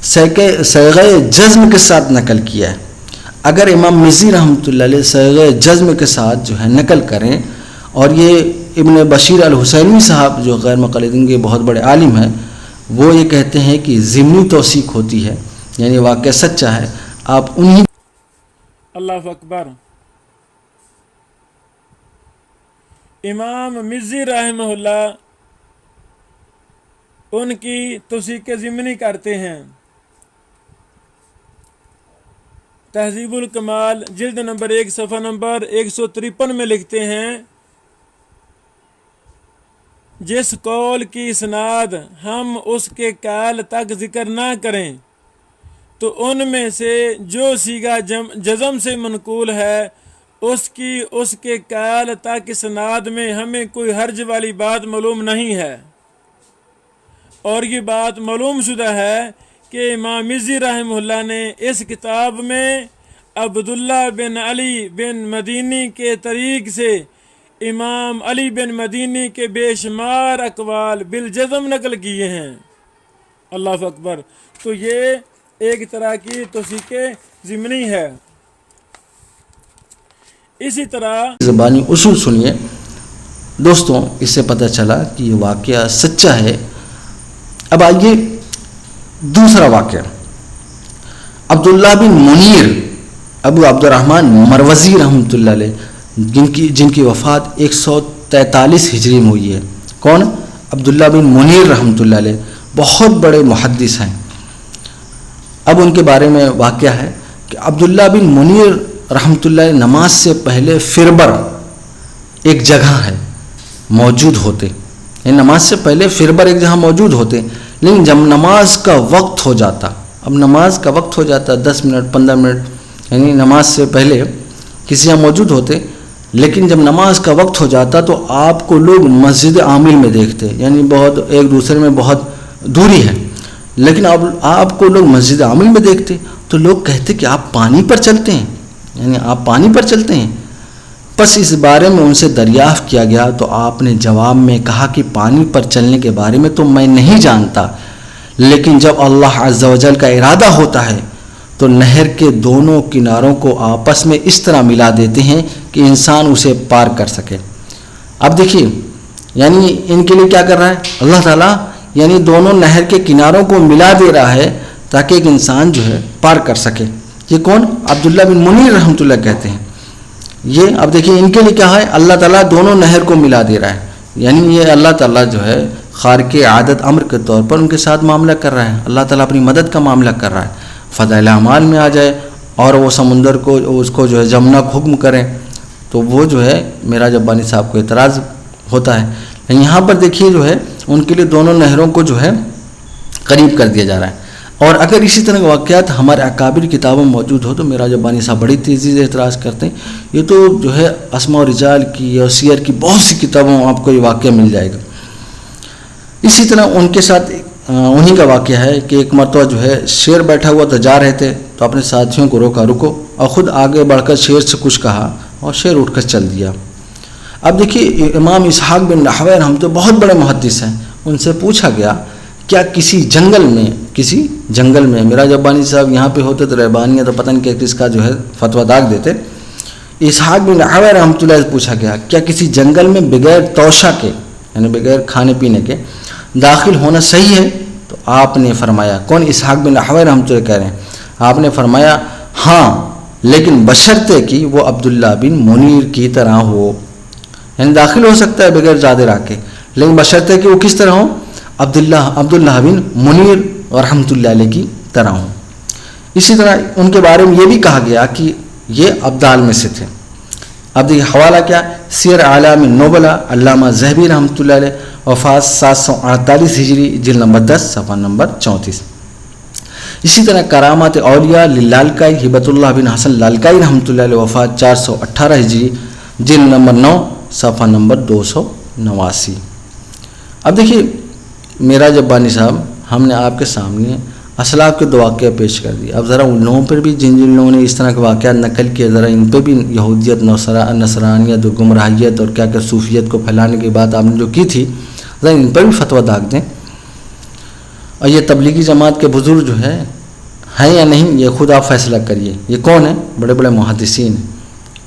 صیغہ جزم کے ساتھ نقل کیا ہے۔ اگر امام مزی رحمۃ اللہ علیہ صیغہ جزم کے ساتھ جو ہے نقل کریں، اور یہ ابن بشیر الحسینی صاحب جو غیر مقلدین کے بہت بڑے عالم ہیں، وہ یہ کہتے ہیں کہ ضمنی توثیق ہوتی ہے، یعنی واقعہ سچا ہے، آپ انہی۔ اللہ اکبر۔ امام مزی رحمہ اللہ ان کی توثیق ضمنی کرتے ہیں۔ تہذیب الکمال جلد نمبر 1 صفحہ نمبر 153 میں لکھتے ہیں، جس قول کی اسناد ہم اس کے قائل تک ذکر نہ کریں تو ان میں سے جو صیغہ جزم سے منقول ہے اس کے قائل تک اسناد میں ہمیں کوئی حرج والی بات معلوم نہیں ہے، اور یہ بات معلوم شدہ ہے کہ امام مزی رحمہ اللہ نے اس کتاب میں عبداللہ بن علی بن مدینی کے طریق سے امام علی بن مدینی کے بے شمار اقوال بالجزم نقل کیے ہیں۔ اللہ اکبر۔ تو یہ ایک طرح کی توثیق ضمنی ہے۔ اسی طرح زبانی اصول سنیے دوستوں، اس سے پتہ چلا کہ یہ واقعہ سچا ہے۔ اب آئیے دوسرا واقعہ، عبداللہ بن منیر ابو عبد الرحمن مروزی رحمۃ اللہ علیہ، جن کی وفات 143 ہجری میں ہوئی ہے۔ کون؟ عبداللہ بن منیر رحمۃ اللہ علیہ، بہت بڑے محدث ہیں۔ اب ان کے بارے میں واقعہ ہے کہ عبداللہ بن منیر رحمۃ اللہ علیہ نماز سے پہلے فربر ایک جگہ ہے موجود ہوتے، یعنی نماز سے پہلہ پھر بر ایک جہاں موجود ہوتے، لیکن جب نماز کا وقت ہو جاتا، اب نماز کا وقت ہو جاتا 10 منٹ 15 منٹ، یعنی نماز سے پہلے کسی یہاں موجود ہوتے، لیکن جب نماز کا وقت ہو جاتا تو آپ کو لوگ مسجد عامل میں دیکھتے، یعنی بہت ایک دوسرے میں بہت دوری ہے، لیکن اب آپ کو لوگ مسجد عامل میں دیکھتے تو لوگ کہتے کہ آپ پانی پر چلتے ہیں، یعنی آپ پانی پر چلتے ہیں۔ پس اس بارے میں ان سے دریافت کیا گیا تو آپ نے جواب میں کہا کہ پانی پر چلنے کے بارے میں تو میں نہیں جانتا، لیکن جب اللہ عز و جل کا ارادہ ہوتا ہے تو نہر کے دونوں کناروں کو آپس میں اس طرح ملا دیتے ہیں کہ انسان اسے پار کر سکے۔ اب دیکھیے، یعنی ان کے لیے کیا کر رہا ہے اللہ تعالیٰ، یعنی دونوں نہر کے کناروں کو ملا دے رہا ہے تاکہ ایک انسان جو ہے پار کر سکے۔ یہ کون؟ عبداللہ بن منیر رحمۃ اللہ کہتے ہیں۔ یہ اب دیکھیے ان کے لیے کیا ہے، اللہ تعالیٰ دونوں نہر کو ملا دے رہا ہے، یعنی یہ اللہ تعالیٰ جو ہے خارق عادت امر کے طور پر ان کے ساتھ معاملہ کر رہا ہے، اللہ تعالیٰ اپنی مدد کا معاملہ کر رہا ہے۔ فضائل اعمال میں آ جائے اور وہ سمندر کو اس کو جو ہے جمنا کا حکم کریں تو وہ جو ہے معراج ربانی صاحب کو اعتراض ہوتا ہے، لیکن یہاں پر دیکھیے جو ہے ان کے لیے دونوں نہروں کو جو ہے قریب کر دیا جا رہا ہے۔ اور اگر اسی طرح کے واقعات ہمارے اکابر کتابوں میں موجود ہو تو معراج ربانی صاحب بڑی تیزی سے اعتراض کرتے ہیں۔ یہ تو جو ہے اسماء و رجال کی اور سیر کی بہت سی کتابوں میں آپ کو یہ واقعہ مل جائے گا۔ اسی طرح ان کے ساتھ انہی کا واقعہ ہے کہ ایک مرتبہ جو ہے شیر بیٹھا ہوا تو جا رہے تھے تو اپنے ساتھیوں کو روکا، رکو، اور خود آگے بڑھ کر شیر سے کچھ کہا اور شیر اٹھ کر چل دیا۔ اب دیکھیے امام اسحاق بن راہویہ ہم تو بہت بڑے محدث ہیں، ان سے پوچھا گیا کیا کسی جنگل میں معراج ربانی صاحب یہاں پہ ہوتے تو رہبانیت تو پتہ نہیں کس کا جو ہے فتویٰ داغ دیتے۔ اسحاق بن راہویہ رحمۃ اللہ سے پوچھا گیا کیا کسی جنگل میں بغیر توشہ کے، یعنی بغیر کھانے پینے کے داخل ہونا صحیح ہے؟ تو آپ نے فرمایا، کون؟ اسحاق بن راہویہ رحمۃ اللہ کہہ رہے ہیں، آپ نے فرمایا ہاں، لیکن بشرطے کہ وہ عبداللہ بن منیر کی طرح ہو، یعنی داخل ہو سکتا ہے بغیر زیادہ رہ کے، لیکن بشرطے کہ وہ کس طرح ہو؟ عبداللہ بن منیر رحمۃ اللہ علیہ کی طرح ہوں۔ اسی طرح ان کے بارے میں یہ بھی کہا گیا کہ یہ ابدال میں سے تھے۔ اب دیکھیے حوالہ کیا، سیر اعلام النبلاء علامہ ذہبی رحمۃ اللہ علیہ، وفات 748 ہجری، جلد نمبر 10 صفحہ نمبر 34۔ اسی طرح کرامات اولیاء للالکائی ہبت اللہ بن حسن لالکائی رحمۃ اللہ علیہ، وفات 418 ہجری، جلد نمبر 9 صفحہ نمبر 289۔ اب دیکھیے معراج ربانی صاحب ہم نے آپ کے سامنے اسلاف کے دو واقعہ پیش کر دیے، اب ذرا ان لوگوں پر بھی جن لوگوں نے اس طرح کے واقعات نقل کیے، ذرا ان پہ بھی یہودیت نصرانیت اور گمراہیت اور کیا صوفیت کو پھیلانے کی بات آپ نے جو کی تھی، ذرا ان پر بھی فتویٰ داغ دیں۔ اور یہ تبلیغی جماعت کے بزرگ جو ہیں یا نہیں، یہ خود آپ فیصلہ کریے۔ یہ کون ہیں؟ بڑے بڑے محدثین ہیں۔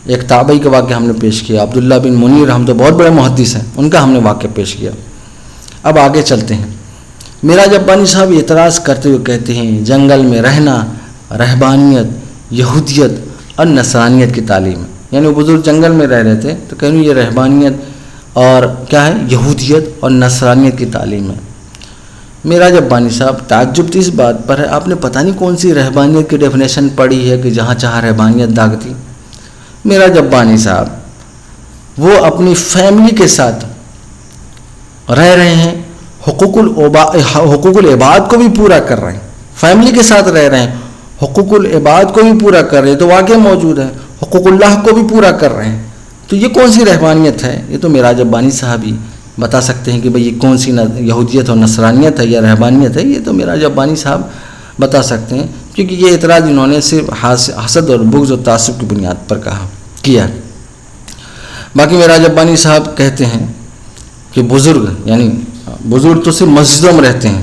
ایک تابعی کا واقعہ ہم نے پیش کیا، عبداللہ بن منیر، ہم تو بہت بڑے محدث ہیں، ان کا ہم نے واقعہ پیش کیا۔ اب آگے چلتے ہیں۔ معراج ربانی صاحب اعتراض کرتے ہوئے کہتے ہیں جنگل میں رہنا رہبانیت، یہودیت اور نصرانیت کی تعلیم ہے، یعنی وہ بزرگ جنگل میں رہ رہے تھے تو کہیں یہ رہبانیت اور کیا ہے، یہودیت اور نصرانیت کی تعلیم ہے۔ معراج ربانی صاحب تعجب تو اس بات پر ہے، آپ نے پتہ نہیں کون سی رہبانیت کی ڈیفینیشن پڑھی ہے کہ جہاں چاہا رہبانیت داغ دی۔ معراج ربانی صاحب وہ اپنی فیملی کے ساتھ رہ رہے ہیں، حقوق العباد کو بھی پورا کر رہے ہیں، فیملی کے ساتھ رہ رہے ہیں، حقوق العباد کو بھی پورا کر رہے ہیں، تو واقعہ موجود ہے، حقوق اللہ کو بھی پورا کر رہے ہیں، تو یہ کون سی رہبانیت ہے؟ یہ تو معراج ربانی صاحب ہی بتا سکتے ہیں کہ بھئی یہ کون سی یہودیت اور نصرانیت ہے یا رہبانیت ہے، یہ تو معراج ربانی صاحب بتا سکتے ہیں، کیونکہ یہ اعتراض انہوں نے صرف حسد اور بغض اور تعصب کی بنیاد پر کیا۔ باقی معراج ربانی صاحب کہتے ہیں کہ بزرگ، یعنی بزرگ تو صرف مسجدوں میں رہتے ہیں،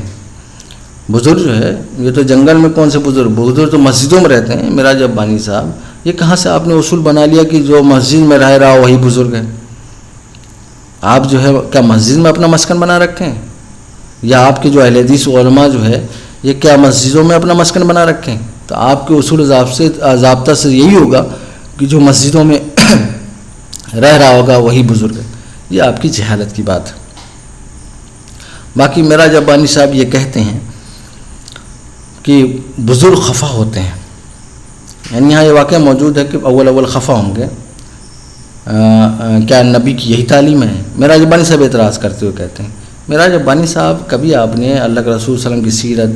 بزرگ جو ہے یہ تو جنگل میں کون سے بزرگ تو مسجدوں میں رہتے ہیں۔ معراج ربانی صاحب یہ کہاں سے آپ نے اصول بنا لیا کہ جو مسجد میں رہ رہا وہی بزرگ ہے؟ آپ جو ہے کیا مسجد میں اپنا مسکن بنا رکھے ہیں، یا آپ کے جو اہل حدیث علماء جو ہے یہ کیا مسجدوں میں اپنا مسکن بنا رکھے ہیں؟ تو آپ کے اصول ضابطہ سے یہی ہوگا کہ جو مسجدوں میں رہ رہا ہوگا وہی بزرگ ہے، یہ آپ کی جہالت کی بات ہے۔ باقی معراج ربانی صاحب یہ کہتے ہیں کہ بزرگ خفا ہوتے ہیں، یعنی یہاں یہ واقعہ موجود ہے کہ اول خفا ہوں گے، کیا نبی کی یہی تعلیم ہے؟ معراج ربانی صاحب اعتراض کرتے ہوئے کہتے ہیں معراج ربانی صاحب کبھی آپ نے اللہ کے رسول صلی اللہ علیہ وسلم کی سیرت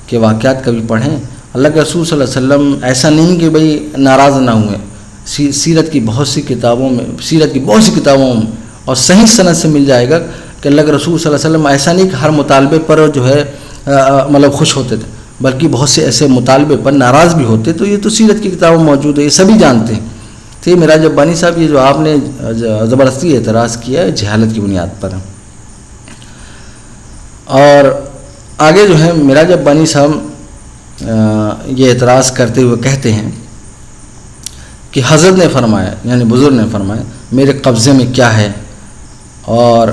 کے واقعات کبھی پڑھیں؟ اللہ کے رسول صلی اللہ علیہ وسلم ایسا نہیں کہ بھئی ناراض نہ ہوئے، سیرت کی بہت سی کتابوں میں اور صحیح سند سے مل جائے گا کہ اللہ کے رسول صلی اللہ علیہ وسلم ایسا نہیں کہ ہر مطالبے پر جو ہے مطلب خوش ہوتے تھے، بلکہ بہت سے ایسے مطالبے پر ناراض بھی ہوتے. تو یہ تو سیرت کی کتابوں میں موجود ہے، یہ سبھی جانتے ہیں. تو یہ معراج ربانی صاحب یہ جو آپ نے زبردستی اعتراض کیا ہے جہالت کی بنیاد پر ہے. اور آگے جو ہے معراج ربانی صاحب یہ اعتراض کرتے ہوئے کہتے ہیں کہ حضرت نے فرمایا، یعنی بزرگ نے فرمایا، میرے قبضے میں کیا ہے اور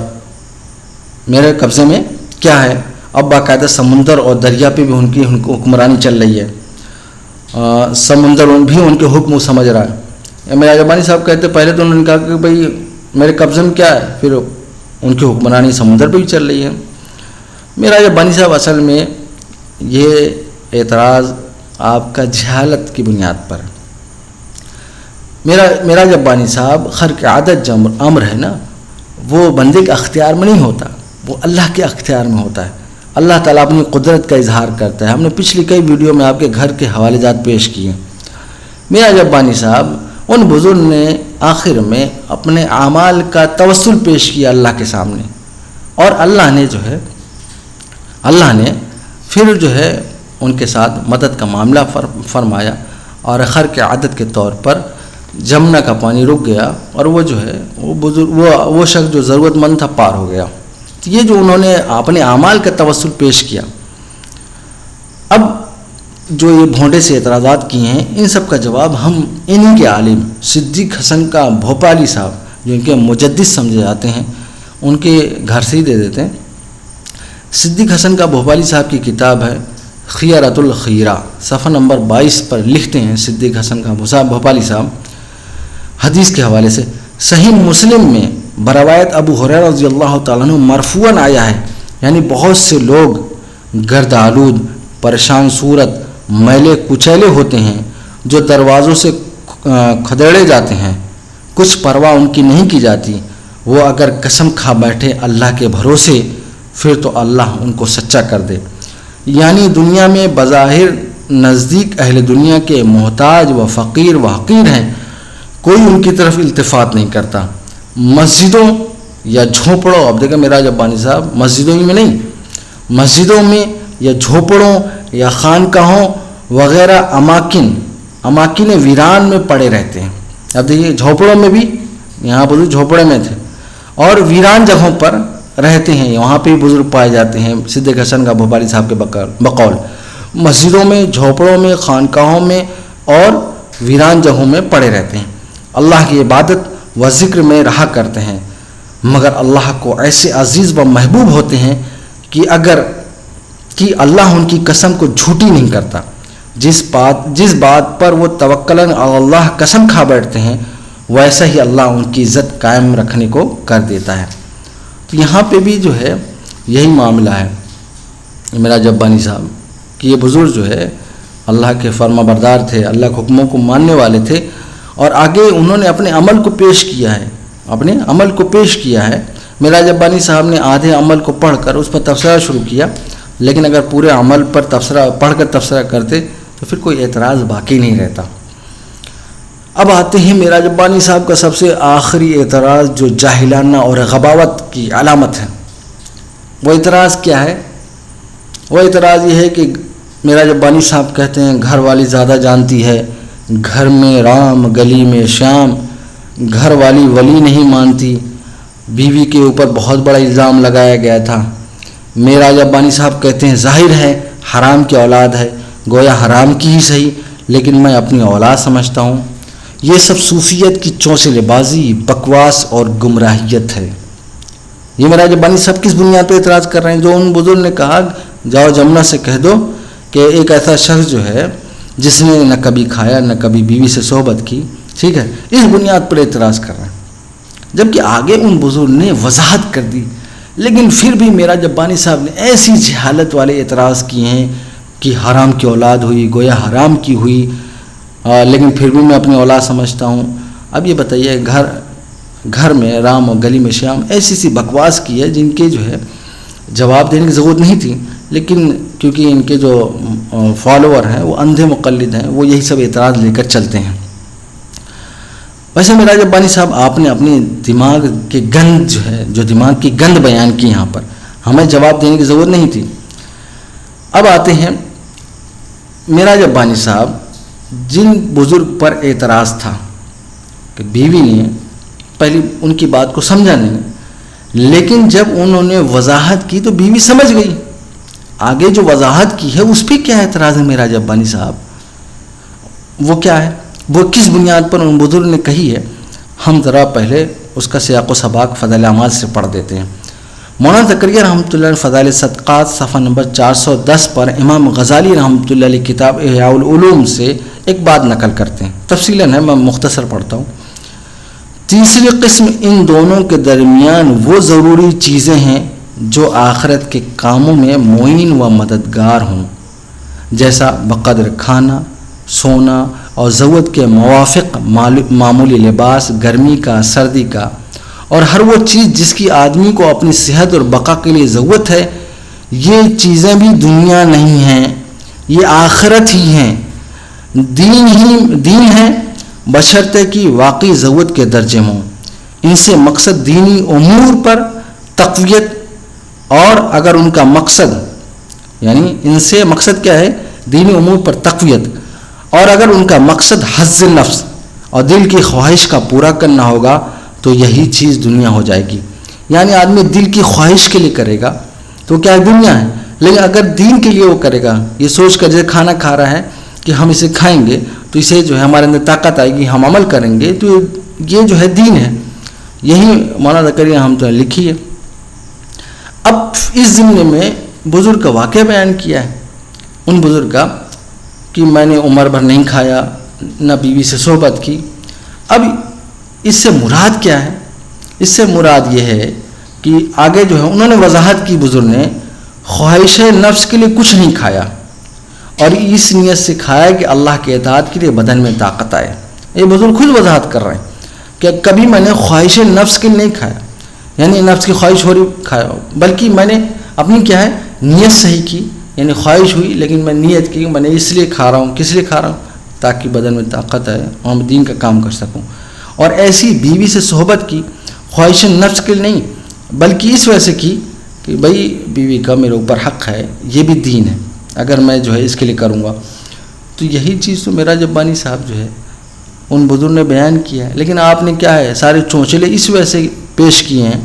میرے قبضے میں کیا ہے. اب باقاعدہ سمندر اور دریا پہ بھی ان کی حکمرانی چل رہی ہے، سمندر بھی ان کے حکم سمجھ رہا ہے. معراج ربانی صاحب کہتے پہلے تو انہوں نے کہا کہ بھئی میرے قبضے میں کیا ہے، پھر ان کی حکمرانی سمندر پہ بھی چل رہی ہے. معراج ربانی صاحب اصل میں یہ اعتراض آپ کا جہالت کی بنیاد پر ہے. معراج ربانی صاحب خرق عادت جو امر ہے نا، وہ بندے کے اختیار میں نہیں ہوتا، وہ اللہ کے اختیار میں ہوتا ہے. اللہ تعالیٰ اپنی قدرت کا اظہار کرتا ہے. ہم نے پچھلی کئی ویڈیو میں آپ کے گھر کے حوالے جات پیش کیے. معراج ربانی صاحب ان بزرگ نے آخر میں اپنے اعمال کا توسل پیش کیا اللہ کے سامنے، اور اللہ نے پھر جو ہے ان کے ساتھ مدد کا معاملہ فرمایا، اور خرق عادت کے طور پر جمنا کا پانی رک گیا، اور وہ جو ہے وہ شخص جو ضرورت مند تھا پار ہو گیا. یہ جو انہوں نے اپنے اعمال کا توسل پیش کیا. اب جو یہ بھونڈے سے اعتراضات کیے ہیں، ان سب کا جواب ہم انہی کے عالم صدیق حسن کا بھوپالی صاحب، جو ان کے مجدد سمجھے جاتے ہیں، ان کے گھر سے ہی دے دیتے ہیں. صدیق حسن کا بھوپالی صاحب کی کتاب ہے خیرۃ الخیرہ، صفحہ نمبر 22 پر لکھتے ہیں صدیق حسن کا بھوپالی صاحب حدیث کے حوالے سے، صحیح مسلم میں بروایت ابو ہریرہ رضی اللہ تعالیٰ عنہ مرفوعاً آیا ہے، یعنی بہت سے لوگ گرد آلود، پریشان صورت، میلے کچیلے ہوتے ہیں، جو دروازوں سے کھدیڑے جاتے ہیں، کچھ پرواہ ان کی نہیں کی جاتی. وہ اگر قسم کھا بیٹھے اللہ کے بھروسے، پھر تو اللہ ان کو سچا کر دے. یعنی دنیا میں بظاہر نزدیک اہل دنیا کے محتاج و فقیر و حقیر ہیں، کوئی ان کی طرف التفات نہیں کرتا. مسجدوں یا جھونپڑوں، اب دیکھیں معراج ربانی صاحب مسجدوں میں نہیں، مسجدوں میں یا جھونپڑوں یا خانقاہوں وغیرہ اماکن ویران میں پڑے رہتے ہیں. اب دیکھیے جھونپڑوں میں بھی، یہاں بزرگ جھونپڑے میں تھے، اور ویران جگہوں پر رہتے ہیں، وہاں پہ بھی بزرگ پائے جاتے ہیں صدیق حسن کا بھوپالی صاحب کے بقول. مسجدوں میں، جھونپڑوں میں، خانقاہوں میں اور ویران جگہوں میں پڑے رہتے ہیں، اللہ کی عبادت و ذکر میں رہا کرتے ہیں، مگر اللہ کو ایسے عزیز و محبوب ہوتے ہیں کہ اللہ ان کی قسم کو جھوٹی نہیں کرتا. جس بات پر وہ توکلاً علی اللہ قسم کھا بیٹھتے ہیں، ویسا ہی اللہ ان کی عزت قائم رکھنے کو کر دیتا ہے. تو یہاں پہ بھی جو ہے یہی معاملہ ہے معراج ربانی صاحب کہ یہ بزرگ جو ہے اللہ کے فرما بردار تھے، اللہ کے حکموں کو ماننے والے تھے، اور آگے انہوں نے اپنے عمل کو پیش کیا ہے. معراج ربانی صاحب نے آدھے عمل کو پڑھ کر اس پر تبصرہ شروع کیا، لیکن اگر پورے عمل پر پڑھ کر تبصرہ کرتے تو پھر کوئی اعتراض باقی نہیں رہتا. اب آتے ہیں معراج ربانی صاحب کا سب سے آخری اعتراض، جو جاہلانہ اور غباوت کی علامت ہے. وہ اعتراض کیا ہے؟ وہ اعتراض یہ ہے کہ معراج ربانی صاحب کہتے ہیں گھر والی زیادہ جانتی ہے، گھر میں رام گلی میں شام، گھر والی ولی نہیں مانتی، بیوی کے اوپر بہت بڑا الزام لگایا گیا تھا. معراج ربانی صاحب کہتے ہیں ظاہر ہے حرام کی اولاد ہے، گویا حرام کی ہی صحیح، لیکن میں اپنی اولاد سمجھتا ہوں. یہ سب صوفیت کی چونسلے بازی، بکواس اور گمراہیت ہے. یہ معراج ربانی صاحب کس بنیاد پہ اعتراض کر رہے ہیں؟ جو ان بزرگ نے کہا جاؤ جمنا سے کہہ دو کہ ایک ایسا شخص جو ہے جس نے نہ کبھی کھایا نہ کبھی بیوی سے صحبت کی، ٹھیک ہے، اس بنیاد پر اعتراض کر رہے ہیں. جبکہ آگے ان بزرگ نے وضاحت کر دی، لیکن پھر بھی معراج ربانی صاحب نے ایسی جہالت والے اعتراض کیے ہیں کہ حرام کی اولاد ہوئی، گویا حرام کی ہوئی، لیکن پھر بھی میں اپنی اولاد سمجھتا ہوں. اب یہ بتائیے گھر میں رام اور گلی میں شیام، ایسی سی بکواس کی ہے جن کے جو ہے جواب دینے کی ضرورت نہیں تھی، لیکن کیونکہ ان کے جو فالوور ہیں وہ اندھے مقلد ہیں، وہ یہی سب اعتراض لے کر چلتے ہیں۔ ویسے معراج ربانی صاحب آپ نے اپنی دماغ کے گند جو ہے، جو دماغ کی گند بیان کی یہاں پر، ہمیں جواب دینے کی ضرورت نہیں تھی۔ اب آتے ہیں معراج ربانی صاحب جن بزرگ پر اعتراض تھا کہ بیوی نے پہلی ان کی بات کو سمجھا نہیں، لیکن جب انہوں نے وضاحت کی تو بیوی سمجھ گئی۔ آگے جو وضاحت کی ہے اس پہ کیا اعتراض ہے معراج ربانی صاحب، وہ کیا ہے، وہ کس بنیاد پر ان بزرگ نے کہی ہے، ہم ذرا پہلے اس کا سیاق و سباق فضائل اعمال سے پڑھ دیتے ہیں۔ مولانا زکریا رحمۃ اللہ علیہ فضائل صدقات صفحہ نمبر 410 پر امام غزالی رحمۃ اللہ علیہ کتاب احیاء العلوم سے ایک بات نقل کرتے ہیں، تفصیلاً ہے، میں مختصر پڑھتا ہوں۔ تیسری قسم ان دونوں کے درمیان وہ ضروری چیزیں ہیں جو آخرت کے کاموں میں معین و مددگار ہوں، جیسا بقدر کھانا، سونا اور ضرورت کے موافق معمولی لباس، گرمی کا، سردی کا، اور ہر وہ چیز جس کی آدمی کو اپنی صحت اور بقا کے لیے ضرورت ہے۔ یہ چیزیں بھی دنیا نہیں ہیں، یہ آخرت ہی ہیں، دین ہے، بشرطے کہ واقعی ضرورت کے درجے ہوں۔ ان سے مقصد دینی امور پر تقویت، اور اگر ان کا مقصد یعنی ان سے مقصد کیا ہے، دینی امور پر تقویت، اور اگر ان کا مقصد حظ نفس اور دل کی خواہش کا پورا کرنا ہوگا تو یہی چیز دنیا ہو جائے گی۔ یعنی آدمی دل کی خواہش کے لیے کرے گا تو کیا دنیا ہے، لیکن اگر دین کے لیے وہ کرے گا، یہ سوچ کر جیسے کھانا کھا رہا ہے کہ ہم اسے کھائیں گے تو اسے جو ہے ہمارے اندر طاقت آئے گی، ہم عمل کریں گے، تو یہ جو ہے دین ہے۔ یہی مولانا زکریا ہم تو لکھی ہے۔ اب اس ضمن میں بزرگ کا واقعہ بیان کیا ہے، ان بزرگ کا کہ میں نے عمر بھر نہیں کھایا، نہ بیوی سے صحبت کی۔ اب اس سے مراد کیا ہے؟ اس سے مراد یہ ہے کہ آگے جو ہے انہوں نے وضاحت کی، بزرگ نے خواہش نفس کے لیے کچھ نہیں کھایا، اور اس نیت سے کھایا کہ اللہ کے اطاعت کے لیے بدن میں طاقت آئے۔ یہ بزرگ خود وضاحت کر رہے ہیں کہ کبھی میں نے خواہش نفس کے لیے نہیں کھایا، یعنی نفس کی خواہش ہو رہی کھایا، بلکہ میں نے اپنی کیا ہے نیت صحیح کی، یعنی خواہش ہوئی لیکن میں نیت کی، میں نے اس لیے کھا رہا ہوں، کس لیے کھا رہا ہوں، تاکہ بدن میں طاقت آئے اور میں دین کا کام کر سکوں۔ اور ایسی بیوی سے صحبت کی خواہش نفس کے لیے نہیں، بلکہ اس وجہ سے کی کہ بھائی بیوی کا میرے اوپر حق ہے، یہ بھی دین ہے، اگر میں جو ہے اس کے لیے کروں گا۔ تو یہی چیز تو معراج ربانی صاحب جو ہے ان بزرگ نے بیان کیا ہے، لیکن آپ نے کیا ہے سارے چونچلے اس وجہ سے پیش کیے ہیں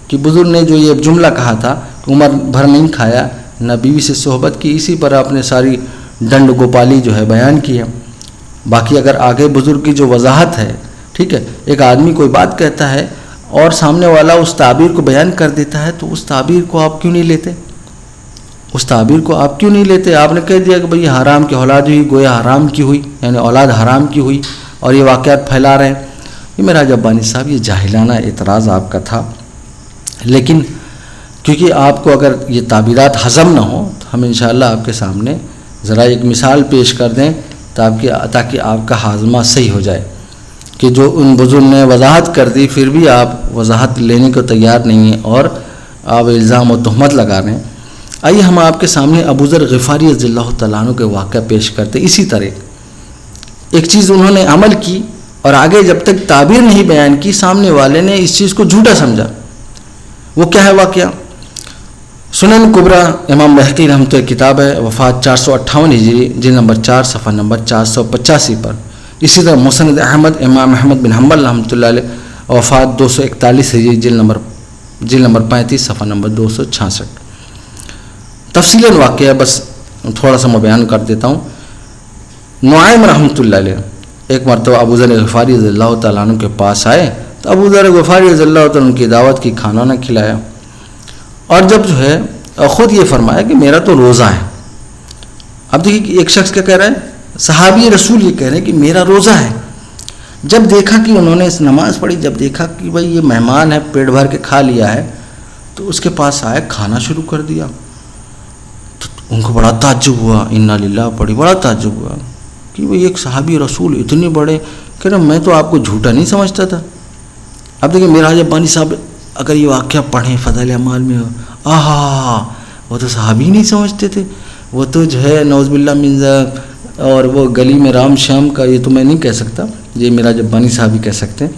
کہ بزرگ نے جو یہ جملہ کہا تھا کہ عمر بھر نہیں کھایا، نہ بیوی سے صحبت کی، اسی پر آپ نے ساری ڈنڈ گوپالی جو ہے بیان کی ہے۔ باقی اگر آگے بزرگ کی جو وضاحت ہے، ٹھیک ہے، ایک آدمی کوئی بات کہتا ہے اور سامنے والا اس تعبیر کو بیان کر دیتا ہے تو اس تعبیر کو آپ کیوں نہیں لیتے؟ اس تعبیر کو آپ کیوں نہیں لیتے؟ آپ نے کہہ دیا کہ بھئی حرام کی اولاد ہوئی، گویا حرام کی ہوئی، یعنی اولاد حرام کی ہوئی، اور یہ واقعات پھیلا رہے ہیں۔ یہ معراج ربانی صاحب یہ جاہلانہ اعتراض آپ کا تھا، لیکن کیونکہ آپ کو اگر یہ تعبیرات ہضم نہ ہوں تو ہم انشاءاللہ آپ کے سامنے ذرا ایک مثال پیش کر دیں تاکہ آپ کا ہاضمہ صحیح ہو جائے، کہ جو ان بزرگ نے وضاحت کر دی پھر بھی آپ وضاحت لینے کو تیار نہیں ہیں اور آپ الزام و تہمت لگا رہے ہیں۔ آئیے ہم آپ کے سامنے ابو ذر غفاری رضی اللہ تعالیٰ عنہ کے واقعہ پیش کرتے۔ اسی طرح ایک چیز انہوں نے عمل کی اور آگے جب تک تعبیر نہیں بیان کی سامنے والے نے اس چیز کو جھوٹا سمجھا۔ وہ کیا ہے واقعہ؟ سنن کبریٰ امام بہقی رحمۃ اللہ کتاب ہے، وفات 458 ہجری، جلد نمبر 4 صفحہ نمبر 485 پر۔ اسی طرح مسند احمد امام احمد بن حنبل رحمۃ اللہ علیہ، وفات 241 ہجری، جلد نمبر 35 صفحہ نمبر 266۔ تفصیلاً واقعہ بس تھوڑا سا میں بیان کر دیتا ہوں۔ نعیم رحمۃ اللہ علیہ ایک مرتبہ ابو ذر غفاری رضی اللہ تعالیٰ عنہ کے پاس آئے تو ابو ذر غفاری رضی اللہ تعالیٰ عنہ کی دعوت کی، کھانا نہ کھلایا، اور جب جو ہے خود یہ فرمایا کہ میرا تو روزہ ہے۔ اب دیکھیے کہ ایک شخص کیا کہہ رہا ہے، صحابی رسول یہ کہہ رہے ہیں کہ میرا روزہ ہے۔ جب دیکھا کہ انہوں نے اس نماز پڑھی، جب دیکھا کہ بھائی یہ مہمان ہے، پیٹ بھر کے کھا لیا ہے، تو اس کے پاس آئے، کھانا شروع کر دیا۔ تو ان کو بڑا تعجب ہوا، انا للہ پڑھی، بڑا تعجب ہوا کہ بھائی ایک صحابی رسول اتنے بڑے، کہہ رہے میں تو آپ کو جھوٹا نہیں سمجھتا تھا۔ اب دیکھیں معراج ربانی صاحب اگر یہ واقعہ پڑھیں فضائل اعمال میں، وہ تو صحابی نہیں سمجھتے تھے، وہ تو جو ہے نعوذ باللہ من ذالک، اور وہ گلی میں رام شام کا، یہ تو میں نہیں کہہ سکتا، یہ معراج ربانی صاحب ہی کہہ سکتے ہیں،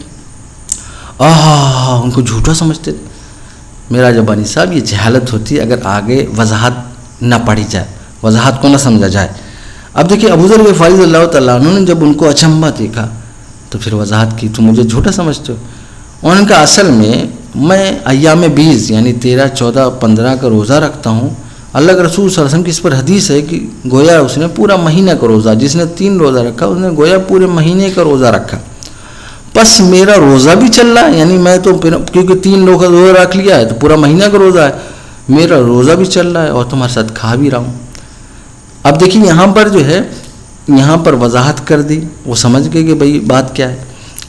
ان کو جھوٹا سمجھتے تھے معراج ربانی صاحب۔ یہ جہالت ہوتی ہے اگر آگے وضاحت نہ پڑھی جائے، وضاحت کو نہ سمجھا جائے۔ اب دیکھیے ابو ذر غفاری رضی اللہ تعالیٰ عنہ نے جب ان کو اچنبھا دیکھا تو پھر وضاحت کی، تو مجھے جھوٹا سمجھتے ہو؟ انہوں نے کہا اصل میں ایام 20 یعنی 13، 14، 15 کا روزہ رکھتا ہوں۔ اللہ کے رسول صلی اللہ علیہ وسلم کی اس پر حدیث ہے کہ گویا اس نے پورا مہینہ کا روزہ، جس نے 3 روزہ رکھا اس نے گویا پورے مہینے کا روزہ رکھا، بس میرا روزہ بھی چل رہا ہے، یعنی میں تو کیونکہ 3 روزہ رکھ لیا ہے تو پورا مہینہ کا روزہ ہے، میرا روزہ بھی چل رہا ہے اور تمہارے ساتھ کھا بھی رہا ہوں۔ اب دیکھیے یہاں پر جو ہے، یہاں پر وضاحت کر دی، وہ سمجھ گئے کہ بھئی بات کیا ہے۔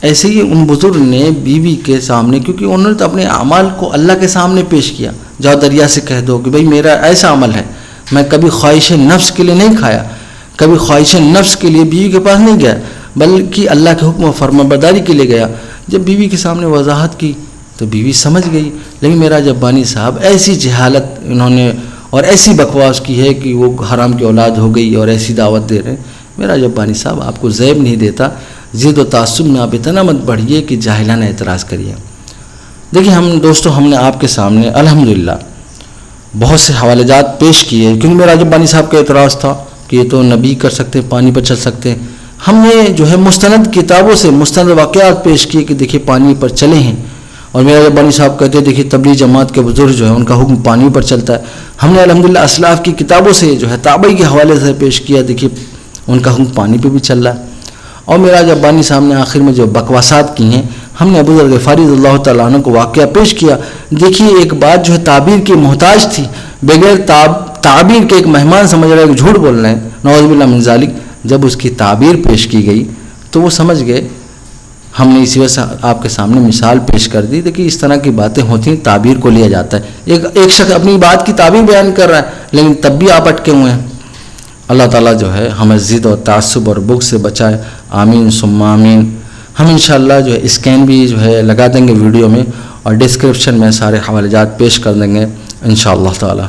ایسے ہی ان بزرگ نے بیوی کے سامنے، کیونکہ انہوں نے تو اپنے اعمال کو اللہ کے سامنے پیش کیا، جاؤ دریا سے کہہ دو کہ بھئی میرا ایسا عمل ہے، میں کبھی خواہش نفس کے لیے نہیں کھایا، کبھی خواہش نفس کے لیے بیوی کے پاس نہیں گیا، بلکہ اللہ کے حکم و فرما برداری کے لیے گیا۔ جب بیوی کے سامنے وضاحت کی تو بیوی سمجھ گئی، لیکن معراج ربانی صاحب ایسی جہالت انہوں نے اور ایسی بکواس کی ہے کہ وہ حرام کی اولاد ہو گئی اور ایسی دعوت دے رہے ہیں۔ معراج ربانی صاحب آپ کو زیب نہیں دیتا، ضد و تعصب میں آپ اتنا مت بڑھیے کہ جاہلانہ اعتراض کریے۔ دیکھیے ہم نے آپ کے سامنے الحمدللہ بہت سے حوالے جات پیش کیے، کیونکہ معراج ربانی صاحب کا اعتراض تھا کہ یہ تو نبی کر سکتے، پانی پر چل سکتے۔ ہم نے جو ہے مستند کتابوں سے مستند واقعات پیش کیے کہ دیکھیے پانی پر چلے ہیں، اور معراج ربانی صاحب کہتے ہیں دیکھیے تبلیغ جماعت کے بزرگ جو ہیں ان کا حکم پانی پر چلتا ہے۔ ہم نے الحمدللہ اسلاف کی کتابوں سے جو ہے تابعی کے حوالے سے پیش کیا، دیکھیے ان کا حکم پانی پہ بھی چل رہا ہے۔ اور معراج ربانی صاحب نے آخر میں جو بکواسات کی ہیں، ہم نے ابو ذر غفاری رضی اللہ تعالیٰ عنہ کو واقعہ پیش کیا۔ دیکھیے ایک بات جو ہے تعبیر کی محتاج تھی، بغیر تعبیر کے ایک مہمان سمجھ رہا ہے کہ جھوٹ بول رہے ہیں، نعوذ باللہ من ذالک، جب اس کی تعبیر پیش کی گئی تو وہ سمجھ گئے۔ ہم نے اسی وجہ سے آپ کے سامنے مثال پیش کر دی۔ دیکھیے اس طرح کی باتیں ہوتی ہیں، تعبیر کو لیا جاتا ہے۔ ایک شخص اپنی بات کی تعبیر بیان کر رہا ہے لیکن تب بھی آپ اٹکے ہوئے ہیں۔ اللہ تعالیٰ جو ہے ہمیں ضد اور تعصب اور بغض سے بچائے، آمین ثم آمین۔ ہم انشاءاللہ جو ہے اسکین بھی جو ہے لگا دیں گے ویڈیو میں، اور ڈسکرپشن میں سارے حوالے جات پیش کر دیں گے انشاءاللہ تعالیٰ۔